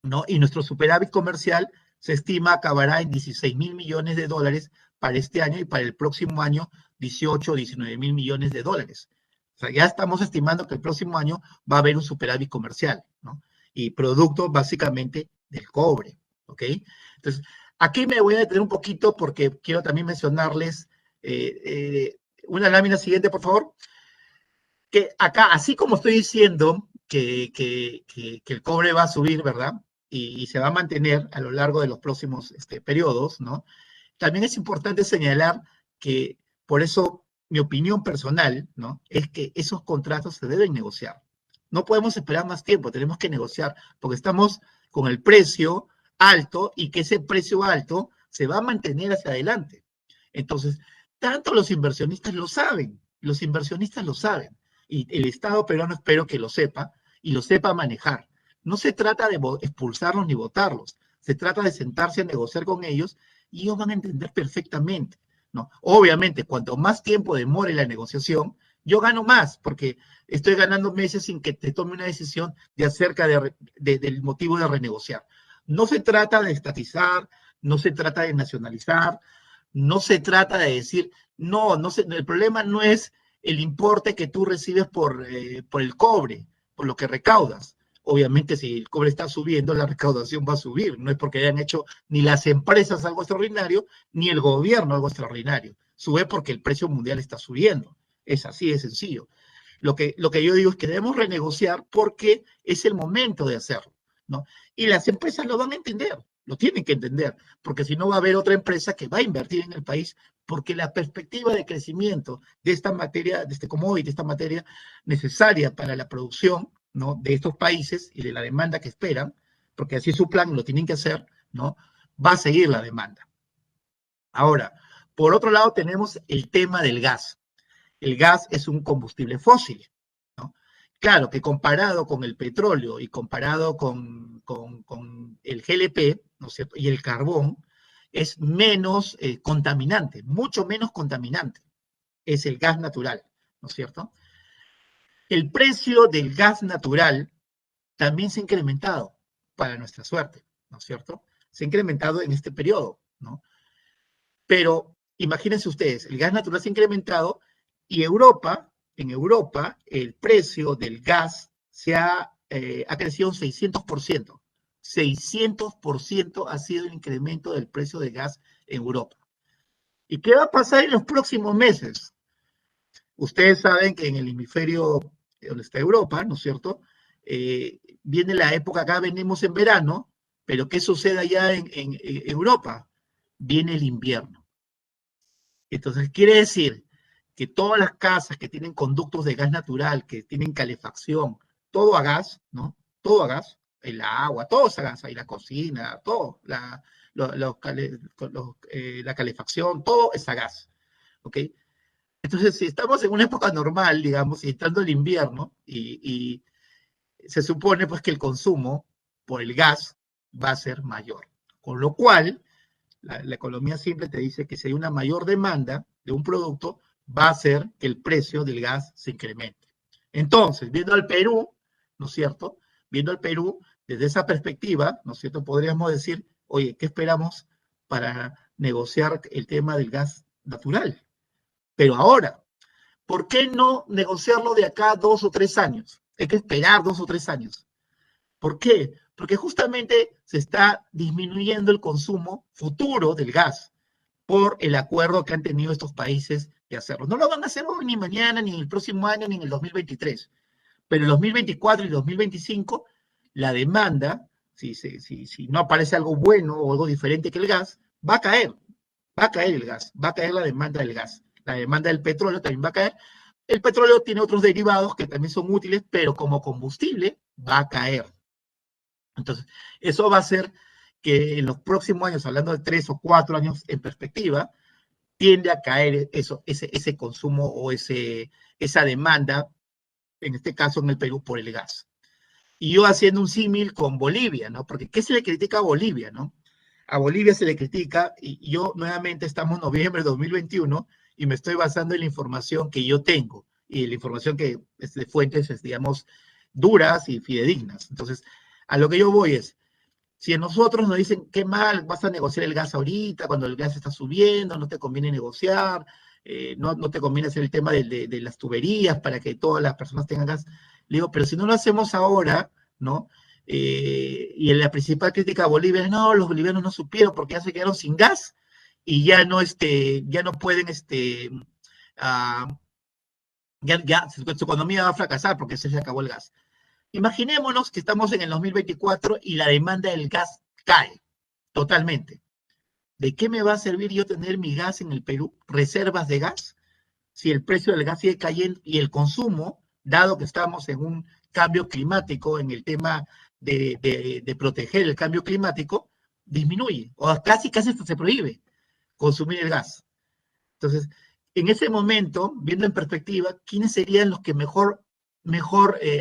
¿no? Y nuestro superávit comercial se estima acabará en 16 mil millones de dólares para este año y para el próximo año 18 o 19 mil millones de dólares. O sea, ya estamos estimando que el próximo año va a haber un superávit comercial, ¿no? Y producto básicamente del cobre, ¿ok? Entonces, aquí me voy a detener un poquito porque quiero también mencionarles una lámina siguiente, por favor, que acá, así como estoy diciendo que el cobre va a subir, ¿verdad? Y se va a mantener a lo largo de los próximos periodos, ¿no? También es importante señalar que, por eso, mi opinión personal, ¿no? Es que esos contratos se deben negociar. No podemos esperar más tiempo, tenemos que negociar, porque estamos con el precio alto y que ese precio alto se va a mantener hacia adelante. Entonces, tanto los inversionistas lo saben, y el Estado peruano espero que lo sepa, y lo sepa manejar. No se trata de expulsarlos ni votarlos, se trata de sentarse a negociar con ellos y ellos van a entender perfectamente, ¿no? Obviamente, cuanto más tiempo demore la negociación, yo gano más, porque estoy ganando meses sin que te tome una decisión acerca del motivo de renegociar. No se trata de estatizar, no se trata de nacionalizar, no se trata de decir, el problema no es el importe que tú recibes por el cobre, por lo que recaudas. Obviamente, si el cobre está subiendo, la recaudación va a subir. No es porque hayan hecho ni las empresas algo extraordinario, ni el gobierno algo extraordinario. Sube porque el precio mundial está subiendo. Es así de sencillo. Lo que yo digo es que debemos renegociar porque es el momento de hacerlo, ¿no? Y las empresas lo van a entender, lo tienen que entender, porque si no va a haber otra empresa que va a invertir en el país, porque la perspectiva de crecimiento de esta materia, de este commodity, de esta materia necesaria para la producción, ¿no? De estos países y de la demanda que esperan, porque así su plan lo tienen que hacer, ¿no? Va a seguir la demanda. Ahora, por otro lado tenemos el tema del gas. El gas es un combustible fósil, ¿no? Claro que comparado con el petróleo y comparado con el GLP, ¿no es cierto? Y el carbón, es menos contaminante, mucho menos contaminante. Es el gas natural, ¿no es cierto? El precio del gas natural también se ha incrementado para nuestra suerte, ¿no es cierto? Se ha incrementado en este periodo, ¿no? Pero imagínense ustedes, el gas natural se ha incrementado y en Europa, el precio del gas ha crecido un 600%. 600% ha sido el incremento del precio del gas en Europa. ¿Y qué va a pasar en los próximos meses? Ustedes saben que en el hemisferio donde está Europa, ¿no es cierto? Viene la época, acá venimos en verano, pero ¿qué sucede allá en Europa? Viene el invierno. Entonces, quiere decir que todas las casas que tienen conductos de gas natural, que tienen calefacción, todo a gas, ¿no? Todo a gas, el agua, todo es a gas, ahí la cocina, todo, la calefacción, todo es a gas, ¿ok? Entonces, si estamos en una época normal, digamos, y entrando el invierno, y se supone pues que el consumo por el gas va a ser mayor. Con lo cual, la economía simple te dice que si hay una mayor demanda de un producto, va a hacer que el precio del gas se incremente. Entonces, viendo al Perú, ¿no es cierto? Viendo al Perú desde esa perspectiva, ¿no es cierto? Podríamos decir, oye, ¿qué esperamos para negociar el tema del gas natural? Pero ahora, ¿por qué no negociarlo de acá 2 o 3 años? Hay que esperar 2 o 3 años. ¿Por qué? Porque justamente se está disminuyendo el consumo futuro del gas por el acuerdo que han tenido estos países de hacerlo. No lo van a hacer hoy, ni mañana, ni el próximo año, ni en el 2023. Pero en 2024 y 2025, la demanda, si no aparece algo bueno o algo diferente que el gas, va a caer. Va a caer el gas, va a caer la demanda del gas. La demanda del petróleo también va a caer. El petróleo tiene otros derivados que también son útiles, pero como combustible va a caer. Entonces, eso va a hacer que en los próximos años, hablando de 3 o 4 años en perspectiva, tiende a caer ese consumo o esa demanda, en este caso en el Perú, por el gas. Y yo haciendo un símil con Bolivia, ¿no? Porque ¿qué se le critica a Bolivia, no? A Bolivia se le critica, y yo nuevamente estamos en noviembre de 2021 y me estoy basando en la información que yo tengo y la información que es de fuentes, digamos, duras y fidedignas. Entonces, a lo que yo voy es, si a nosotros nos dicen, qué mal, vas a negociar el gas ahorita, cuando el gas está subiendo, no te conviene negociar, no te conviene hacer el tema de las tuberías para que todas las personas tengan gas. Le digo, pero si no lo hacemos ahora, ¿no? Y la principal crítica a Bolivia es, no, los bolivianos no supieron porque ya se quedaron sin gas y ya no pueden, ah, ya su economía va a fracasar porque se acabó el gas. Imaginémonos que estamos en el 2024 y la demanda del gas cae totalmente. ¿De qué me va a servir yo tener mi gas en el Perú, reservas de gas, si el precio del gas sigue cayendo y el consumo, dado que estamos en un cambio climático, en el tema de proteger el cambio climático, disminuye o casi se prohíbe consumir el gas? Entonces, en ese momento, viendo en perspectiva, ¿quiénes serían los que mejor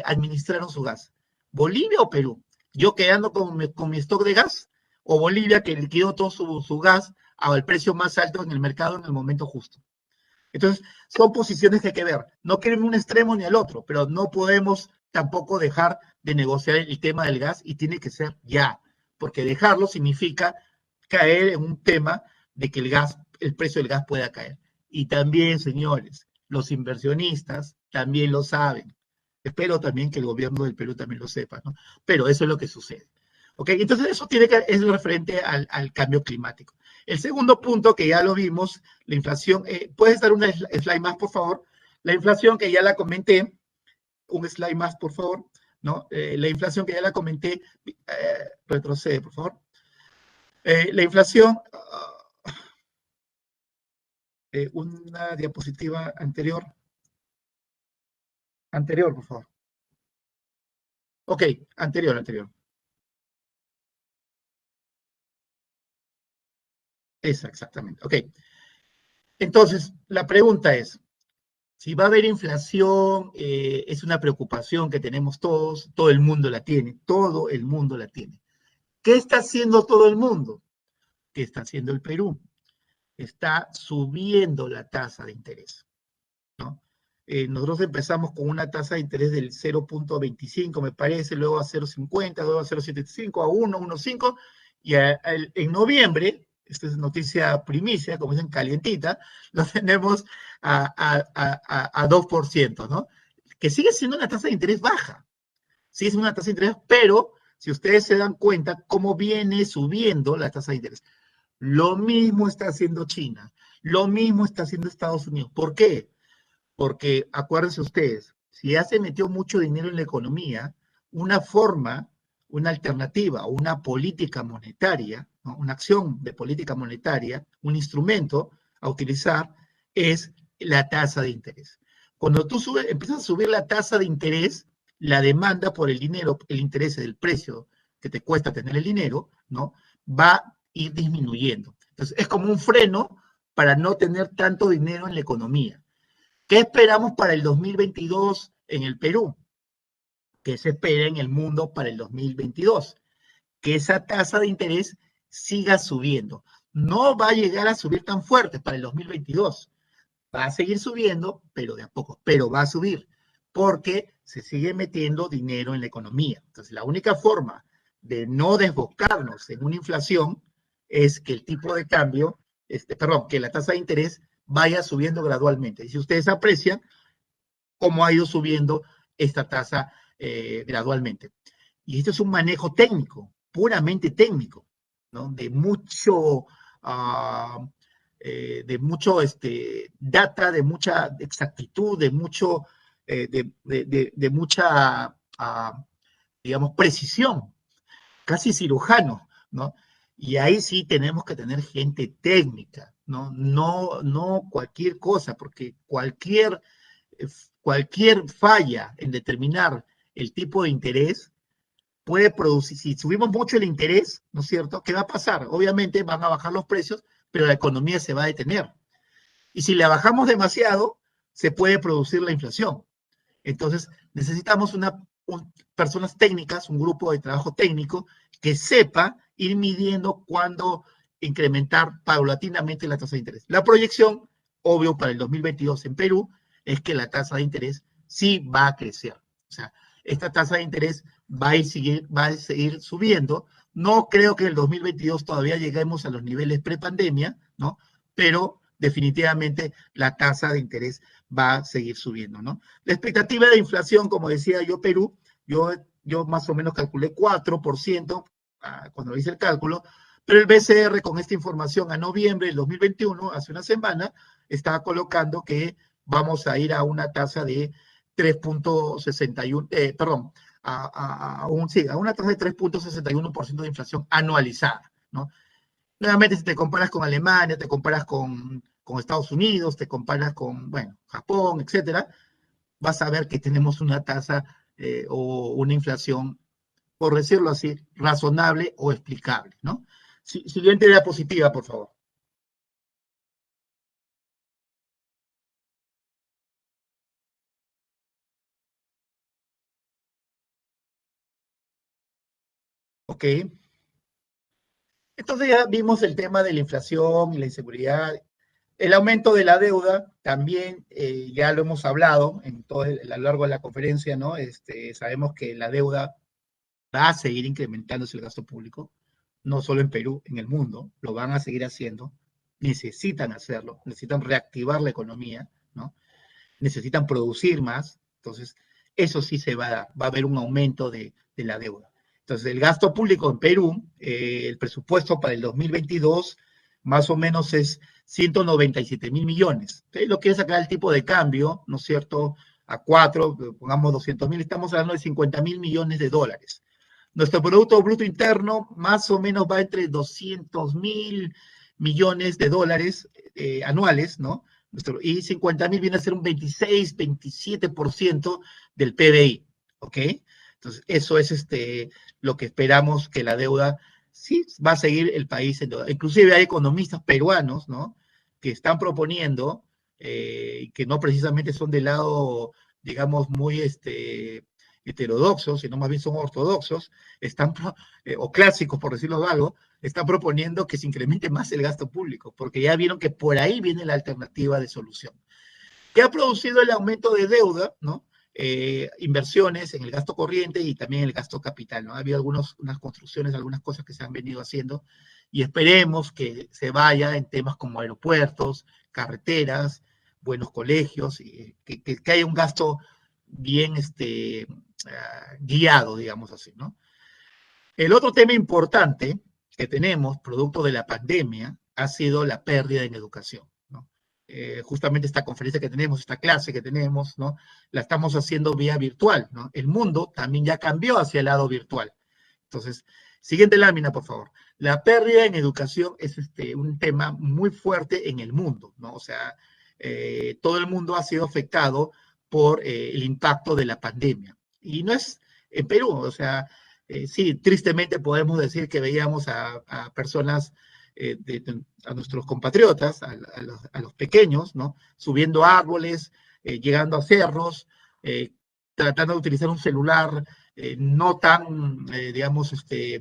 administraron su gas? ¿Bolivia o Perú? ¿Yo quedando con mi stock de gas? ¿O Bolivia que liquidó todo su gas al precio más alto en el mercado en el momento justo? Entonces, son posiciones que hay que ver. No quieren un extremo ni al otro, pero no podemos tampoco dejar de negociar el tema del gas y tiene que ser ya, porque dejarlo significa caer en un tema de que el precio del gas pueda caer. Y también, señores, los inversionistas también lo saben. Espero también que el gobierno del Perú también lo sepa, ¿no? Pero eso es lo que sucede. ¿Ok? Entonces, eso es referente al cambio climático. El segundo punto, que ya lo vimos, la inflación. ¿Puedes dar una slide más, por favor? La inflación, que ya la comenté, un slide más, por favor, ¿no? La inflación que ya la comenté, retrocede, por favor. La inflación, una diapositiva anterior, por favor. Ok, anterior. Esa, exactamente. Ok. Entonces, la pregunta es, si va a haber inflación, es una preocupación que tenemos todos, todo el mundo la tiene, todo el mundo la tiene. ¿Qué está haciendo todo el mundo? ¿Qué está haciendo el Perú? Está subiendo la tasa de interés, ¿no? Nosotros empezamos con una tasa de interés del 0,25, me parece, luego a 0,50, luego a 0,75, a 1, 1,5, y en noviembre, esta es noticia primicia, como dicen, calientita, lo tenemos a 2%, ¿no? Que sigue siendo una tasa de interés baja, sigue siendo una tasa de interés, pero si ustedes se dan cuenta cómo viene subiendo la tasa de interés. Lo mismo está haciendo China, lo mismo está haciendo Estados Unidos. ¿Por qué? Porque acuérdense ustedes, si ya se metió mucho dinero en la economía, una forma, una alternativa, una política monetaria, ¿no? Una acción de política monetaria, un instrumento a utilizar es la tasa de interés. Cuando tú empiezas a subir la tasa de interés, la demanda por el dinero, el interés del precio que te cuesta tener el dinero, ¿no? Va a ir disminuyendo. Entonces, es como un freno para no tener tanto dinero en la economía. ¿Qué esperamos para el 2022 en el Perú? ¿Qué se espera en el mundo para el 2022? Que esa tasa de interés siga subiendo. No va a llegar a subir tan fuerte para el 2022. Va a seguir subiendo, pero de a poco, pero va a subir, porque se sigue metiendo dinero en la economía. Entonces, la única forma de no desbocarnos en una inflación es que el tipo de cambio, que la tasa de interés vaya subiendo gradualmente. Y si ustedes aprecian cómo ha ido subiendo esta tasa gradualmente. Y esto es un manejo técnico, puramente técnico, ¿no? De mucho data, de mucha exactitud, de mucha, digamos, precisión, casi cirujano, ¿no? Y ahí sí tenemos que tener gente técnica, ¿no? No cualquier cosa, porque cualquier falla en determinar el tipo de interés puede producir, si subimos mucho el interés, ¿no es cierto? ¿Qué va a pasar? Obviamente van a bajar los precios, pero la economía se va a detener. Y si la bajamos demasiado, se puede producir la inflación. Entonces, necesitamos personas técnicas, un grupo de trabajo técnico que sepa ir midiendo cuándo incrementar paulatinamente la tasa de interés. La proyección, obvio, para el 2022 en Perú es que la tasa de interés sí va a crecer. O sea, esta tasa de interés va a seguir subiendo. No creo que en el 2022 todavía lleguemos a los niveles prepandemia, ¿no? Pero definitivamente la tasa de interés va a seguir subiendo, ¿no? La expectativa de inflación, como decía yo, Perú, yo más o menos calculé 4% cuando hice el cálculo, pero el BCR con esta información a noviembre del 2021, hace una semana, estaba colocando que vamos a ir a una tasa de 3.61, perdón, a una tasa de 3.61% de inflación anualizada, ¿no? Nuevamente, si te comparas con Alemania, te comparas con Estados Unidos, te comparas con, bueno, Japón, etcétera, vas a ver que tenemos una tasa o una inflación, por decirlo así, razonable o explicable, ¿no? Siguiente diapositiva, por favor. Ok. Entonces ya vimos el tema de la inflación y la inseguridad. El aumento de la deuda también ya lo hemos hablado a lo largo de la conferencia, ¿no? Sabemos que la deuda va a seguir incrementándose el gasto público, no solo en Perú, en el mundo, lo van a seguir haciendo, necesitan hacerlo, necesitan reactivar la economía, ¿no? Necesitan producir más, entonces eso sí se va a dar, va a haber un aumento de la deuda. Entonces el gasto público en Perú, el presupuesto para el 2022 más o menos es 197.000 millones. Lo quiere sacar el tipo de cambio, ¿no es cierto? A 4, pongamos 200.000, estamos hablando de 50.000 millones de dólares. Nuestro Producto Bruto Interno más o menos va entre 200.000 millones de dólares anuales, ¿no? Y 50.000 viene a ser un 26, 27% del PBI, ¿ok? Entonces, eso es lo que esperamos que la deuda, sí, va a seguir el país en deuda. Inclusive hay economistas peruanos, ¿no? Que están proponiendo, que no precisamente son del lado, digamos, muy heterodoxos, sino más bien son ortodoxos, o clásicos, por decirlo de algo, están proponiendo que se incremente más el gasto público, porque ya vieron que por ahí viene la alternativa de solución. ¿Qué ha producido el aumento de deuda, ¿no? Inversiones en el gasto corriente y también en el gasto capital, ¿no? Ha habido unas construcciones, algunas cosas que se han venido haciendo y esperemos que se vaya en temas como aeropuertos, carreteras, buenos colegios, y que haya un gasto bien guiado, digamos así, ¿no? El otro tema importante que tenemos, producto de la pandemia, ha sido la pérdida en educación, ¿no? Justamente esta conferencia que tenemos, esta clase que tenemos, ¿no? La estamos haciendo vía virtual, ¿no? El mundo también ya cambió hacia el lado virtual. Entonces, siguiente lámina, por favor. La pérdida en educación es un tema muy fuerte en el mundo, ¿no? O sea, todo el mundo ha sido afectado por el impacto de la pandemia. Y no es en Perú, o sea, sí, tristemente podemos decir que veíamos a personas, a nuestros compatriotas, a los pequeños, ¿no? Subiendo árboles, llegando a cerros, tratando de utilizar un celular no tan, digamos,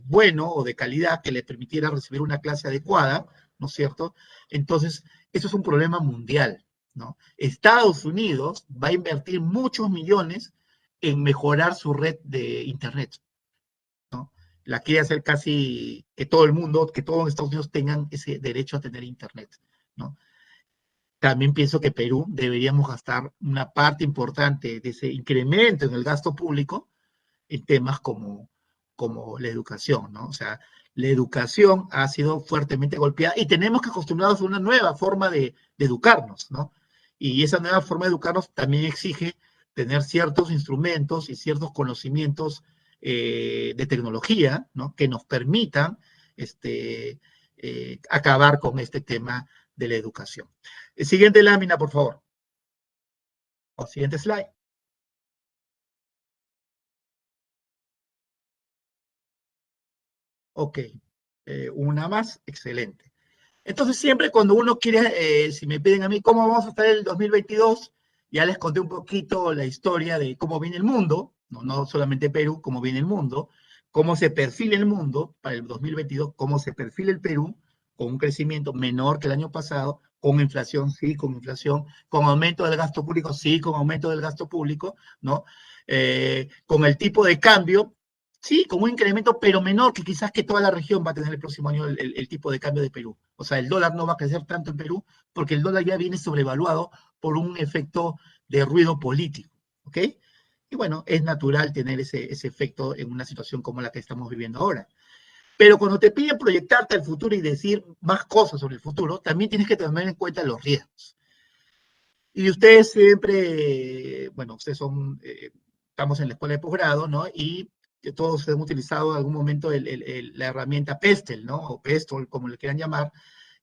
bueno o de calidad que le permitiera recibir una clase adecuada, ¿no es cierto? Entonces, eso es un problema mundial, ¿no? Estados Unidos va a invertir muchos millones en mejorar su red de Internet, ¿no? La quiere hacer casi que todo el mundo, que todos los Estados Unidos tengan ese derecho a tener Internet, ¿no? También pienso que Perú deberíamos gastar una parte importante de ese incremento en el gasto público en temas como la educación, ¿no? O sea, la educación ha sido fuertemente golpeada y tenemos que acostumbrarnos a una nueva forma de educarnos, ¿no? Y esa nueva forma de educarnos también exige tener ciertos instrumentos y ciertos conocimientos de tecnología, ¿no? Que nos permitan acabar con este tema de la educación. Siguiente lámina, por favor. O siguiente slide. Ok, una más, excelente. Entonces, siempre cuando uno quiere, si me piden a mí cómo vamos a estar en el 2022, ya les conté un poquito la historia de cómo viene el mundo, no, no solamente Perú, cómo viene el mundo, cómo se perfila el mundo para el 2022, cómo se perfila el Perú, con un crecimiento menor que el año pasado, con inflación, sí, con inflación, con aumento del gasto público, sí, con aumento del gasto público, ¿no? Con el tipo de cambio, sí, con un incremento, pero menor que quizás que toda la región va a tener el próximo año el tipo de cambio de Perú. O sea, el dólar no va a crecer tanto en Perú porque el dólar ya viene sobrevaluado por un efecto de ruido político, ¿ok? Y bueno, es natural tener ese efecto en una situación como la que estamos viviendo ahora. Pero cuando te piden proyectarte al futuro y decir más cosas sobre el futuro, también tienes que tener en cuenta los riesgos. Y ustedes siempre, bueno, ustedes son, estamos en la escuela de posgrado, ¿no? Y que todos hemos utilizado en algún momento la herramienta PESTEL, ¿no? O PESTOL, como le quieran llamar,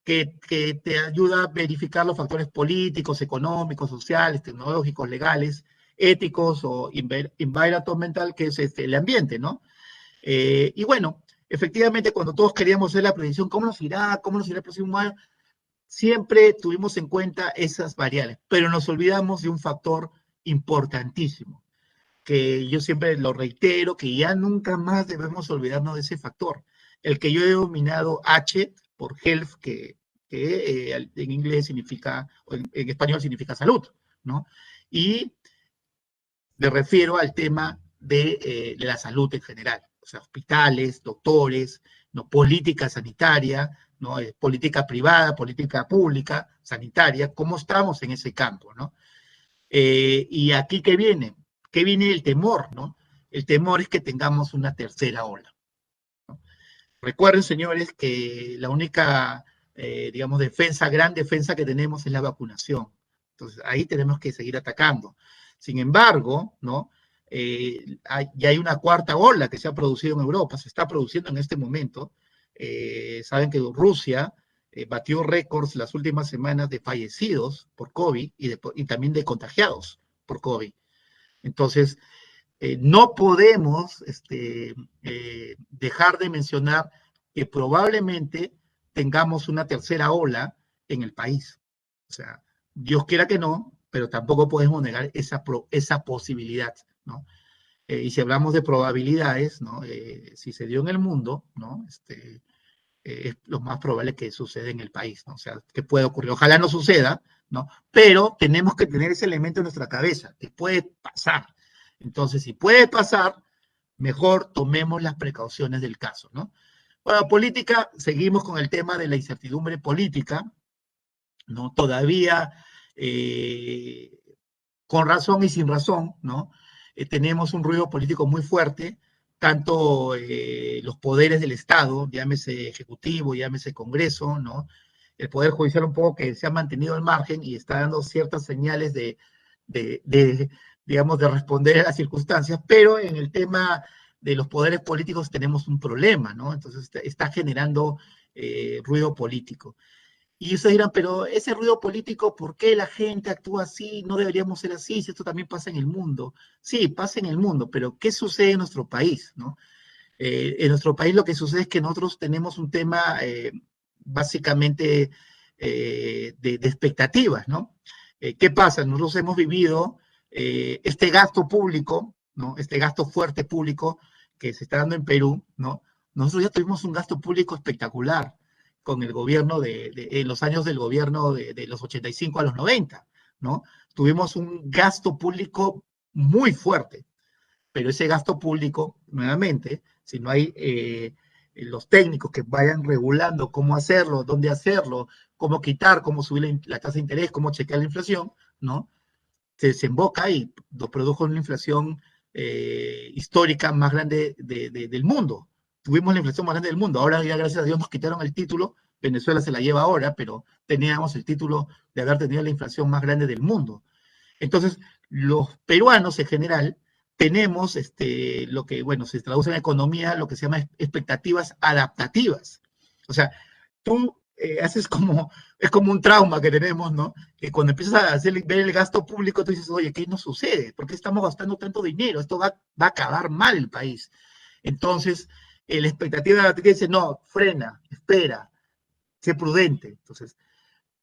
que te ayuda a verificar los factores políticos, económicos, sociales, tecnológicos, legales, éticos o environmental, que es el ambiente, ¿no? Y bueno, efectivamente, cuando todos queríamos hacer la predicción, ¿cómo nos irá el próximo año? Siempre tuvimos en cuenta esas variables, pero nos olvidamos de un factor importantísimo, que yo siempre lo reitero, que ya nunca más debemos olvidarnos de ese factor, el que yo he denominado H por health, que en inglés significa, o en español significa salud, ¿no? Y me refiero al tema de la salud en general, o sea, hospitales, doctores, ¿no? Política sanitaria, ¿no? Política privada, política pública, sanitaria, ¿cómo estamos en ese campo, ¿no? Y aquí, ¿qué viene? ¿Qué viene el temor, ¿no? El temor es que tengamos una tercera ola, ¿no? Recuerden, señores, que la única, digamos, gran defensa que tenemos es la vacunación. Entonces, ahí tenemos que seguir atacando. Sin embargo, ¿no? Ya hay una cuarta ola que se ha producido en Europa, se está produciendo en este momento. Saben que Rusia batió récords las últimas semanas de fallecidos por COVID y también de contagiados por COVID. Entonces, no podemos dejar de mencionar que probablemente tengamos una tercera ola en el país. O sea, Dios quiera que no, pero tampoco podemos negar esa posibilidad, ¿no? Y si hablamos de probabilidades, ¿no? Si se dio en el mundo, ¿no? Es lo más probable que suceda en el país, ¿no? O sea, que puede ocurrir. Ojalá no suceda, ¿no? Pero tenemos que tener ese elemento en nuestra cabeza, que puede pasar. Entonces, si puede pasar, mejor tomemos las precauciones del caso, ¿no? Bueno, política, seguimos con el tema de la incertidumbre política, ¿no? Todavía, con razón y sin razón, ¿no? Tenemos un ruido político muy fuerte, tanto los poderes del Estado, llámese Ejecutivo, llámese Congreso, ¿no? El Poder Judicial un poco que se ha mantenido al margen y está dando ciertas señales de digamos, de responder a las circunstancias, pero en el tema de los poderes políticos tenemos un problema, ¿no? Entonces está generando ruido político. Y ustedes dirán, pero ese ruido político, ¿por qué la gente actúa así? No deberíamos ser así, si esto también pasa en el mundo. Sí, pasa en el mundo, pero ¿qué sucede en nuestro país, no? En nuestro país lo que sucede es que nosotros tenemos un tema básicamente de expectativas, ¿no? ¿Qué pasa? Nosotros hemos vivido este gasto público, ¿no? Este gasto fuerte público que se está dando en Perú, ¿no? Nosotros ya tuvimos un gasto público espectacular con el gobierno en los años del gobierno de los 85 a los 90, ¿no? Tuvimos un gasto público muy fuerte, pero ese gasto público, nuevamente, si no hay los técnicos que vayan regulando cómo hacerlo, dónde hacerlo, cómo quitar, cómo subir la tasa de interés, cómo chequear la inflación, ¿no? Se desemboca y nos produjo una inflación histórica más grande del mundo. Tuvimos la inflación más grande del mundo. Ahora ya gracias a Dios nos quitaron el título. Venezuela se la lleva ahora, pero teníamos el título de haber tenido la inflación más grande del mundo. Entonces, los peruanos en general tenemos lo que, bueno, se traduce en economía, lo que se llama expectativas adaptativas. O sea, tú haces como, es como un trauma que tenemos, ¿no? Que cuando empiezas a ver el gasto público, tú dices, oye, ¿qué nos sucede? ¿Por qué estamos gastando tanto dinero? Esto va a acabar mal el país. Entonces, la expectativa adaptativa dice, no, frena, espera, sé prudente. Entonces,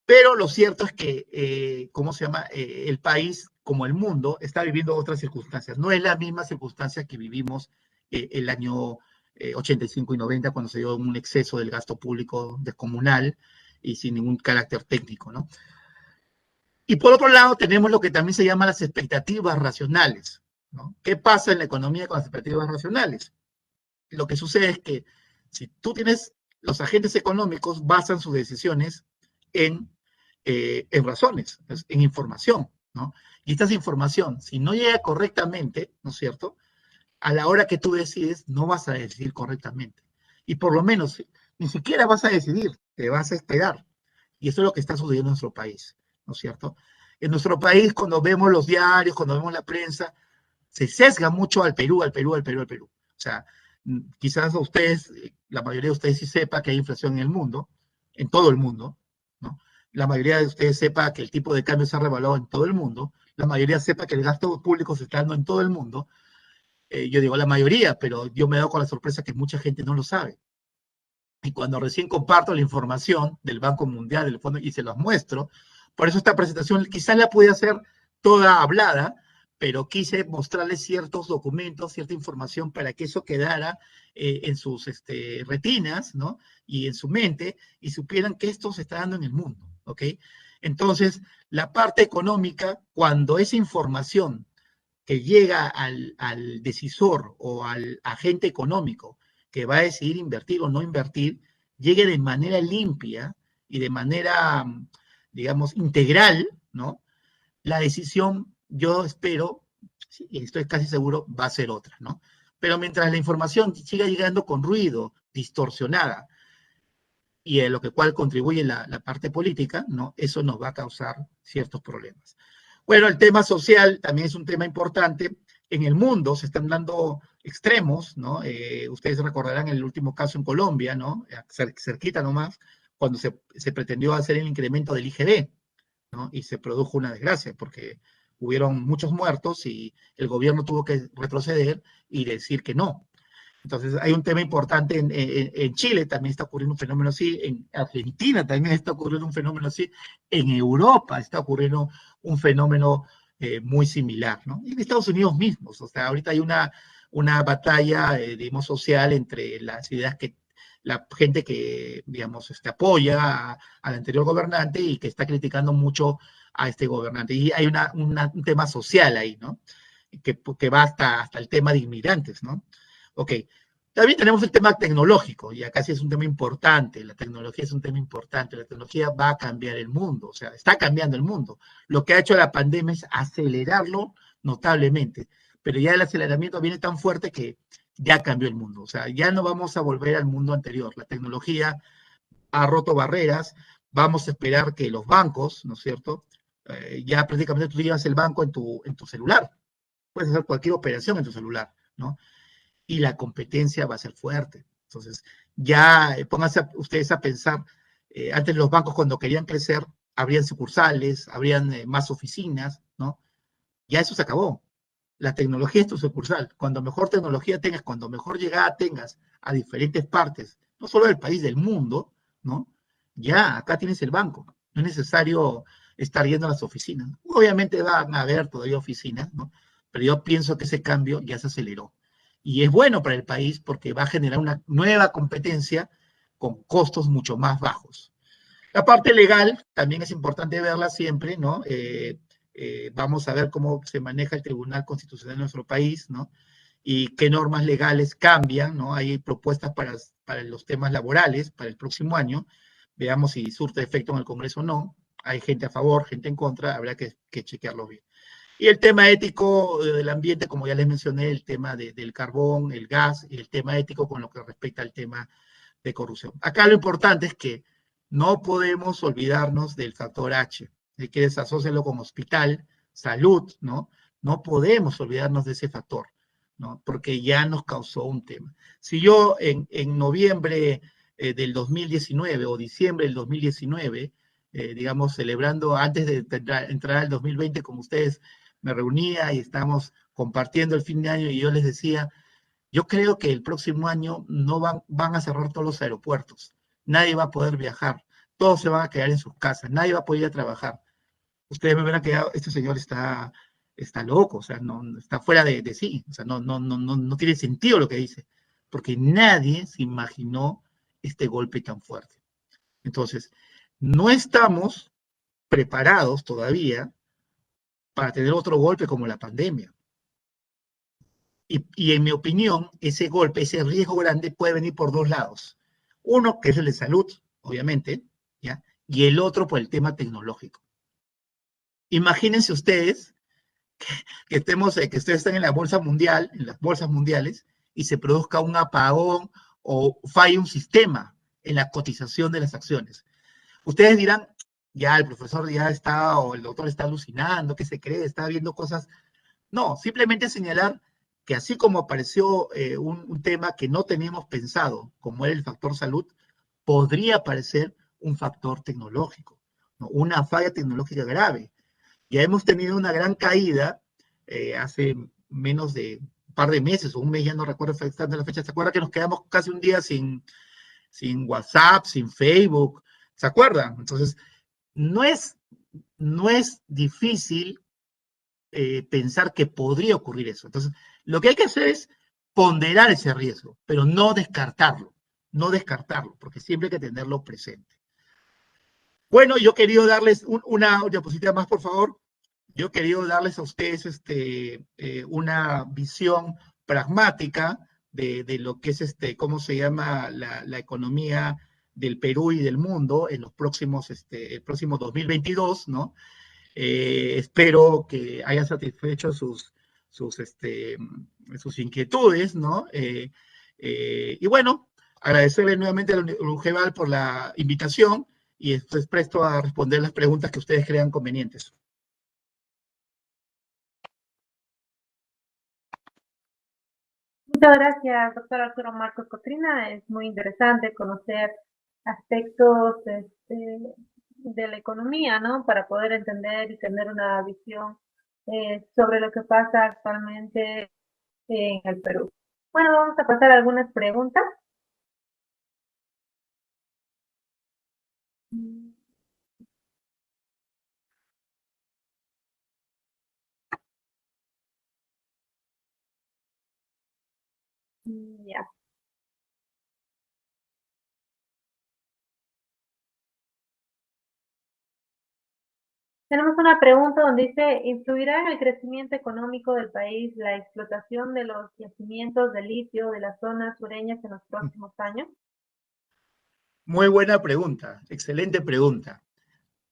pero lo cierto es que, ¿cómo se llama? El país, como el mundo, está viviendo otras circunstancias. No es la misma circunstancia que vivimos el año 85 y 90, cuando se dio un exceso del gasto público descomunal y sin ningún carácter técnico, ¿no? Y por otro lado, tenemos lo que también se llama las expectativas racionales, ¿no? ¿Qué pasa en la economía con las expectativas racionales? Lo que sucede es que si tú tienes, los agentes económicos basan sus decisiones en razones, en información, ¿no? Y esta información, si no llega correctamente, ¿no es cierto? A la hora que tú decides, no vas a decidir correctamente. Y por lo menos, ni siquiera vas a decidir, te vas a esperar. Y eso es lo que está sucediendo en nuestro país, ¿no es cierto? En nuestro país, cuando vemos los diarios, cuando vemos la prensa, se sesga mucho al Perú, al Perú, al Perú, al Perú. O sea, quizás a ustedes, la mayoría de ustedes sí sepa que hay inflación en el mundo, en todo el mundo, ¿no? La mayoría de ustedes sepa que el tipo de cambio se ha revaluado en todo el mundo, la mayoría sepa que el gasto público se está dando en todo el mundo. Yo digo la mayoría, pero yo me he dado con la sorpresa que mucha gente no lo sabe. Y cuando recién comparto la información del Banco Mundial, del Fondo, y se los muestro, por eso esta presentación quizás la pude hacer toda hablada, pero quise mostrarles ciertos documentos, cierta información para que eso quedara en sus retinas, ¿no? Y en su mente, y supieran que esto se está dando en el mundo, ¿ok? Entonces, la parte económica, cuando esa información que llega al decisor o al agente económico que va a decidir invertir o no invertir, llegue de manera limpia y de manera, digamos, integral, ¿no? La decisión, yo espero, sí, estoy casi seguro, va a ser otra, ¿no? Pero mientras la información siga llegando con ruido, distorsionada, y a lo que cual contribuye la parte política, ¿no? Eso nos va a causar ciertos problemas. Bueno, el tema social también es un tema importante. En el mundo se están dando extremos, ¿no? Ustedes recordarán el último caso en Colombia, ¿no? Cerquita nomás, cuando se pretendió hacer el incremento del IGB, ¿no? Y se produjo una desgracia porque hubieron muchos muertos y el gobierno tuvo que retroceder y decir que no. Entonces, hay un tema importante en Chile, también está ocurriendo un fenómeno así, en Argentina también está ocurriendo un fenómeno así, en Europa está ocurriendo un fenómeno muy similar, ¿no? Y en Estados Unidos mismos, o sea, ahorita hay una batalla, digamos, social entre las ideas que la gente que, digamos, apoya al anterior gobernante y que está criticando mucho a este gobernante. Y hay un tema social ahí, ¿no? Que va hasta el tema de inmigrantes, ¿no? Ok. También tenemos el tema tecnológico, y acá sí es un tema importante. La tecnología es un tema importante. La tecnología va a cambiar el mundo, o sea, está cambiando el mundo. Lo que ha hecho la pandemia es acelerarlo notablemente, pero ya el aceleramiento viene tan fuerte que ya cambió el mundo. O sea, ya no vamos a volver al mundo anterior. La tecnología ha roto barreras. Vamos a esperar que los bancos, ¿no es cierto? Ya prácticamente tú llevas el banco en tu celular. Puedes hacer cualquier operación en tu celular, ¿no? Y la competencia va a ser fuerte. Entonces, ya pónganse ustedes a pensar, antes los bancos cuando querían crecer, habrían sucursales, habrían más oficinas, ¿no? Ya eso se acabó. La tecnología es tu sucursal. Cuando mejor tecnología tengas, cuando mejor llegada tengas a diferentes partes, no solo del país, del mundo, ¿no? Ya, acá tienes el banco. No es necesario estar yendo a las oficinas. Obviamente van a haber todavía oficinas, ¿no? Pero yo pienso que ese cambio ya se aceleró. Y es bueno para el país porque va a generar una nueva competencia con costos mucho más bajos. La parte legal también es importante verla siempre, ¿no? Vamos a ver cómo se maneja el Tribunal Constitucional de nuestro país, ¿no? Y qué normas legales cambian, ¿no? Hay propuestas para los temas laborales para el próximo año. Veamos si surte efecto en el Congreso o no. Hay gente a favor, gente en contra, habrá que chequearlo bien. Y el tema ético del ambiente, como ya les mencioné, el tema del carbón, el gas, y el tema ético con lo que respecta al tema de corrupción. Acá lo importante es que no podemos olvidarnos del factor H. Si quieres, asócialo con hospital, salud, ¿no? No podemos olvidarnos de ese factor, ¿no? Porque ya nos causó un tema. Si yo en noviembre del 2019 o diciembre del 2019, digamos, celebrando antes de entrar al 2020, como ustedes me reunía y estamos compartiendo el fin de año y yo les decía, yo creo que el próximo año no van a cerrar todos los aeropuertos, nadie va a poder viajar, todos se van a quedar en sus casas, nadie va a poder ir a trabajar. Ustedes me van a quedar, este señor está loco, o sea, no está fuera de sí, o sea, no tiene sentido lo que dice, porque nadie se imaginó este golpe tan fuerte. Entonces, no estamos preparados todavía para tener otro golpe como la pandemia. Y en mi opinión, ese golpe, ese riesgo grande puede venir por dos lados. Uno, que es el de salud, obviamente, ¿ya? Y el otro por el tema tecnológico. Imagínense ustedes que ustedes están en la bolsa mundial, en las bolsas mundiales, y se produzca un apagón o falle un sistema en la cotización de las acciones. Ustedes dirán, ya el profesor ya está, o el doctor está alucinando, ¿qué se cree? Está viendo cosas. No, simplemente señalar que así como apareció un tema que no teníamos pensado, como era el factor salud, podría aparecer un factor tecnológico, ¿no? Una falla tecnológica grave. Ya hemos tenido una gran caída hace menos de un par de meses o un mes, ya no recuerdo exactamente la fecha. ¿Se acuerda que nos quedamos casi un día sin WhatsApp, sin Facebook? ¿Se acuerdan? Entonces, no es, no es difícil pensar que podría ocurrir eso. Entonces, lo que hay que hacer es ponderar ese riesgo, pero no descartarlo, porque siempre hay que tenerlo presente. Bueno, yo quería darles una diapositiva más, por favor. Yo quería darles a ustedes una visión pragmática de lo que es ¿cómo se llama? La economía del Perú y del mundo en los próximos, el próximo 2022, ¿no? Espero que hayan satisfecho sus inquietudes, ¿no? Y bueno, agradecerle nuevamente a la UGEVAL por la invitación y estoy presto a responder las preguntas que ustedes crean convenientes. Muchas gracias, doctor Arturo Marcos Cotrina. Es muy interesante conocer aspectos de la economía, ¿no? Para poder entender y tener una visión sobre lo que pasa actualmente en el Perú. Bueno, vamos a pasar a algunas preguntas. Ya. Tenemos una pregunta donde dice, ¿influirá en el crecimiento económico del país la explotación de los yacimientos de litio de las zonas sureñas en los próximos años? Muy buena pregunta, excelente pregunta.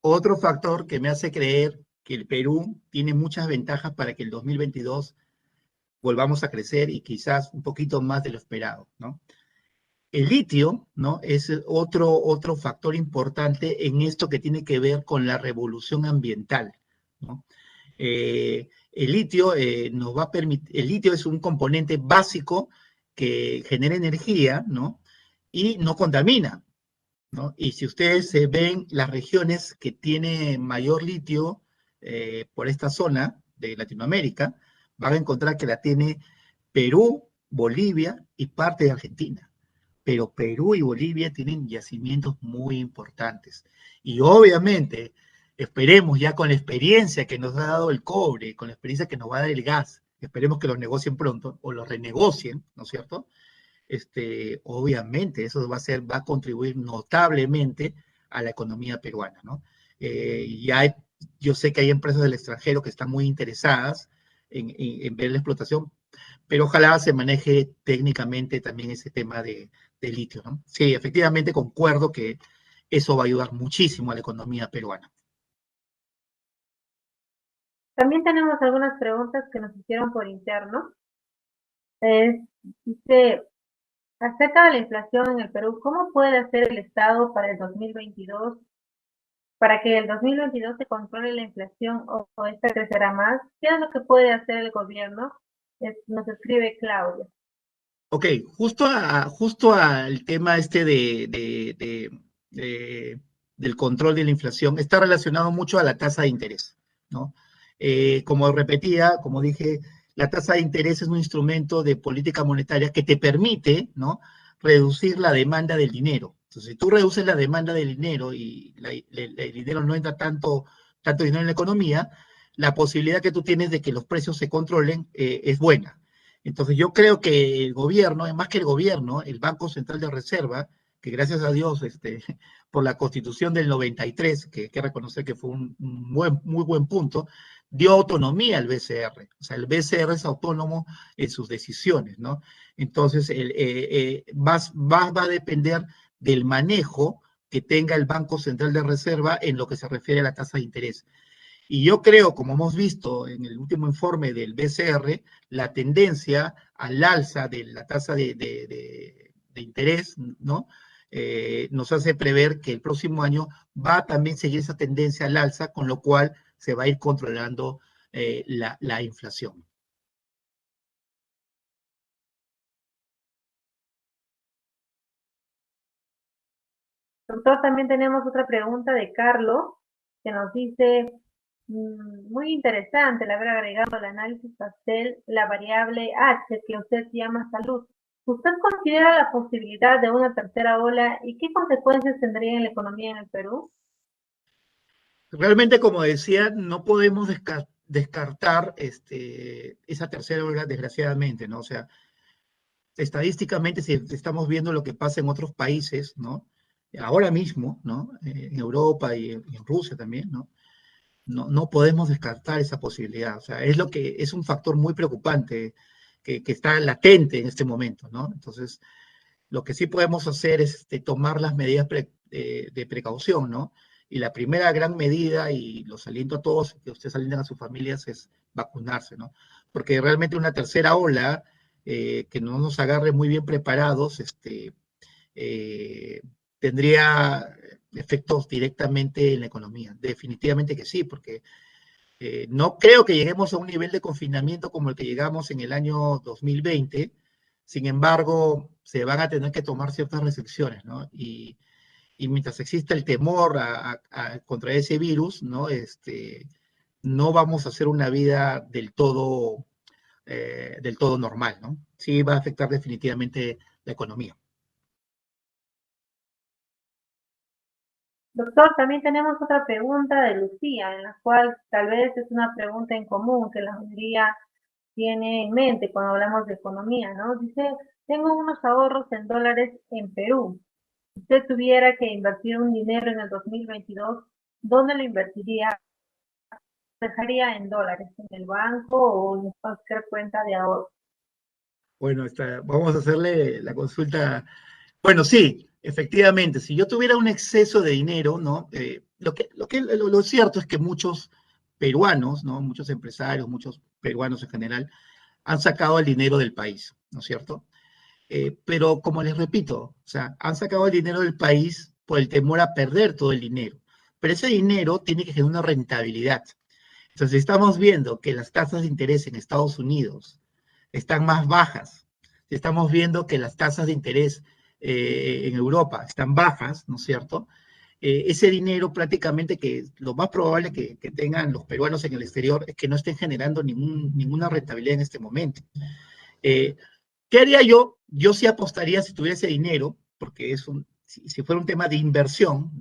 Otro factor que me hace creer que el Perú tiene muchas ventajas para que el 2022 volvamos a crecer y quizás un poquito más de lo esperado, ¿no? El litio, ¿no? Es otro factor importante en esto que tiene que ver con la revolución ambiental, ¿no? El litio nos va a permitir, el litio es un componente básico que genera energía, ¿no? Y no contamina, ¿no? Y si ustedes ven las regiones que tiene mayor litio por esta zona de Latinoamérica, van a encontrar que la tiene Perú, Bolivia y parte de Argentina. Pero Perú y Bolivia tienen yacimientos muy importantes. Y obviamente Esperemos ya con la experiencia que nos ha dado el cobre, con la experiencia que nos va a dar el gas, esperemos que lo negocien pronto o lo renegocien, ¿no es cierto? Obviamente eso va a contribuir notablemente a la economía peruana, ¿no? Yo sé que hay empresas del extranjero que están muy interesadas en ver la explotación, pero ojalá se maneje técnicamente también ese tema de litio, ¿no? Sí, efectivamente concuerdo que eso va a ayudar muchísimo a la economía peruana. También tenemos algunas preguntas que nos hicieron por interno. Dice, acerca de la inflación en el Perú, ¿cómo puede hacer el Estado para el 2022, para que el 2022 se controle la inflación o esta crecerá más? ¿Qué es lo que puede hacer el gobierno? Nos escribe Claudia. Ok, justo al tema del control de la inflación, está relacionado mucho a la tasa de interés, ¿no? Como repetía, como dije, la tasa de interés es un instrumento de política monetaria que te permite, ¿no? Reducir la demanda del dinero. Entonces, si tú reduces la demanda del dinero y el dinero no entra tanto dinero en la economía, la posibilidad que tú tienes de que los precios se controlen es buena. Entonces yo creo que el gobierno, más que el gobierno, el Banco Central de Reserva, que gracias a Dios, por la Constitución del 93, que hay que reconocer que fue muy buen punto, dio autonomía al BCR. O sea, el BCR es autónomo en sus decisiones, ¿no? Entonces, va a depender del manejo que tenga el Banco Central de Reserva en lo que se refiere a la tasa de interés. Y yo creo, como hemos visto en el último informe del BCR, la tendencia al alza de la tasa de interés, ¿no? Nos hace prever que el próximo año va a también seguir esa tendencia al alza, con lo cual se va a ir controlando la inflación. Doctor, también tenemos otra pregunta de Carlos, que nos dice, muy interesante el haber agregado al análisis pastel la variable H que usted llama salud. ¿Usted considera la posibilidad de una tercera ola y qué consecuencias tendría en la economía en el Perú? Realmente, como decía, no podemos descartar esa tercera ola, desgraciadamente, ¿no? O sea, estadísticamente, si estamos viendo lo que pasa en otros países, ¿no? Ahora mismo, ¿no? En Europa y en Rusia también, ¿no? No podemos descartar esa posibilidad. O sea, es un factor muy preocupante que está latente en este momento, ¿no? Entonces, lo que sí podemos hacer es tomar las medidas de precaución, ¿no? Y la primera gran medida, y los aliento a todos, que ustedes alienten a sus familias, es vacunarse, ¿no? Porque realmente una tercera ola que no nos agarre muy bien preparados, eh, tendría efectos directamente en la economía. Definitivamente que sí, porque no creo que lleguemos a un nivel de confinamiento como el que llegamos en el año 2020. Sin embargo, se van a tener que tomar ciertas restricciones, ¿no? Y mientras exista el temor contra ese virus, ¿no? No vamos a hacer una vida del todo normal, ¿no? Sí va a afectar definitivamente la economía. Doctor, también tenemos otra pregunta de Lucía, en la cual tal vez es una pregunta en común que la mayoría tiene en mente cuando hablamos de economía, ¿no? Dice, tengo unos ahorros en dólares en Perú. Si usted tuviera que invertir un dinero en el 2022, ¿dónde lo invertiría? ¿Dejaría en dólares, en el banco o en cualquier cuenta de ahorro? Bueno, vamos a hacerle la consulta. Bueno, sí, efectivamente, si yo tuviera un exceso de dinero, ¿no? Lo cierto es que muchos peruanos, ¿no? Muchos empresarios, muchos peruanos en general, han sacado el dinero del país, ¿no es cierto? Pero como les repito, o sea, han sacado el dinero del país por el temor a perder todo el dinero. Pero ese dinero tiene que generar una rentabilidad. Entonces, estamos viendo que las tasas de interés en Estados Unidos están más bajas. Estamos viendo que las tasas de interés en Europa están bajas, ¿no es cierto? Ese dinero prácticamente que lo más probable que tengan los peruanos en el exterior es que no estén generando ninguna rentabilidad en este momento. Eh, ¿Qué haría yo? Yo sí apostaría si tuviera ese dinero, porque si fuera un tema de inversión,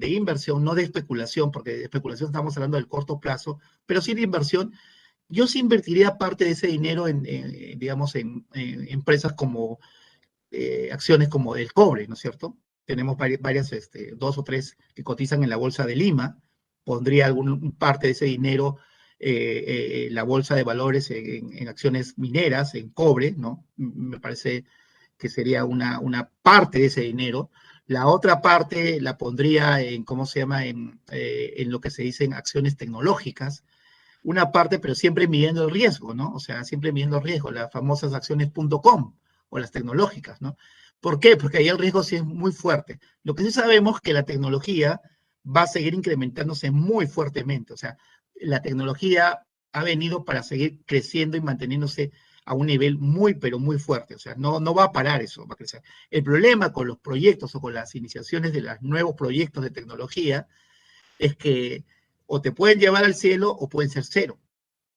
no de especulación, porque de especulación estamos hablando del corto plazo, pero sí de inversión, yo sí invertiría parte de ese dinero digamos, en empresas como acciones como el cobre, ¿no es cierto? Tenemos varias, dos o tres que cotizan en la bolsa de Lima, pondría parte de ese dinero la bolsa de valores en acciones mineras, en cobre, ¿no? Me parece que sería una parte de ese dinero. La otra parte la pondría en, ¿cómo se llama?, en lo que se dice en acciones tecnológicas. Una parte, pero siempre midiendo el riesgo, ¿no? O sea, siempre midiendo el riesgo, las famosas acciones.com o las tecnológicas, ¿no? ¿Por qué? Porque ahí el riesgo sí es muy fuerte. Lo que sí sabemos es que la tecnología va a seguir incrementándose muy fuertemente. O sea, la tecnología ha venido para seguir creciendo y manteniéndose a un nivel muy, pero muy fuerte. O sea, no va a parar eso, va a crecer. El problema con los proyectos o con las iniciaciones de los nuevos proyectos de tecnología es que o te pueden llevar al cielo o pueden ser cero.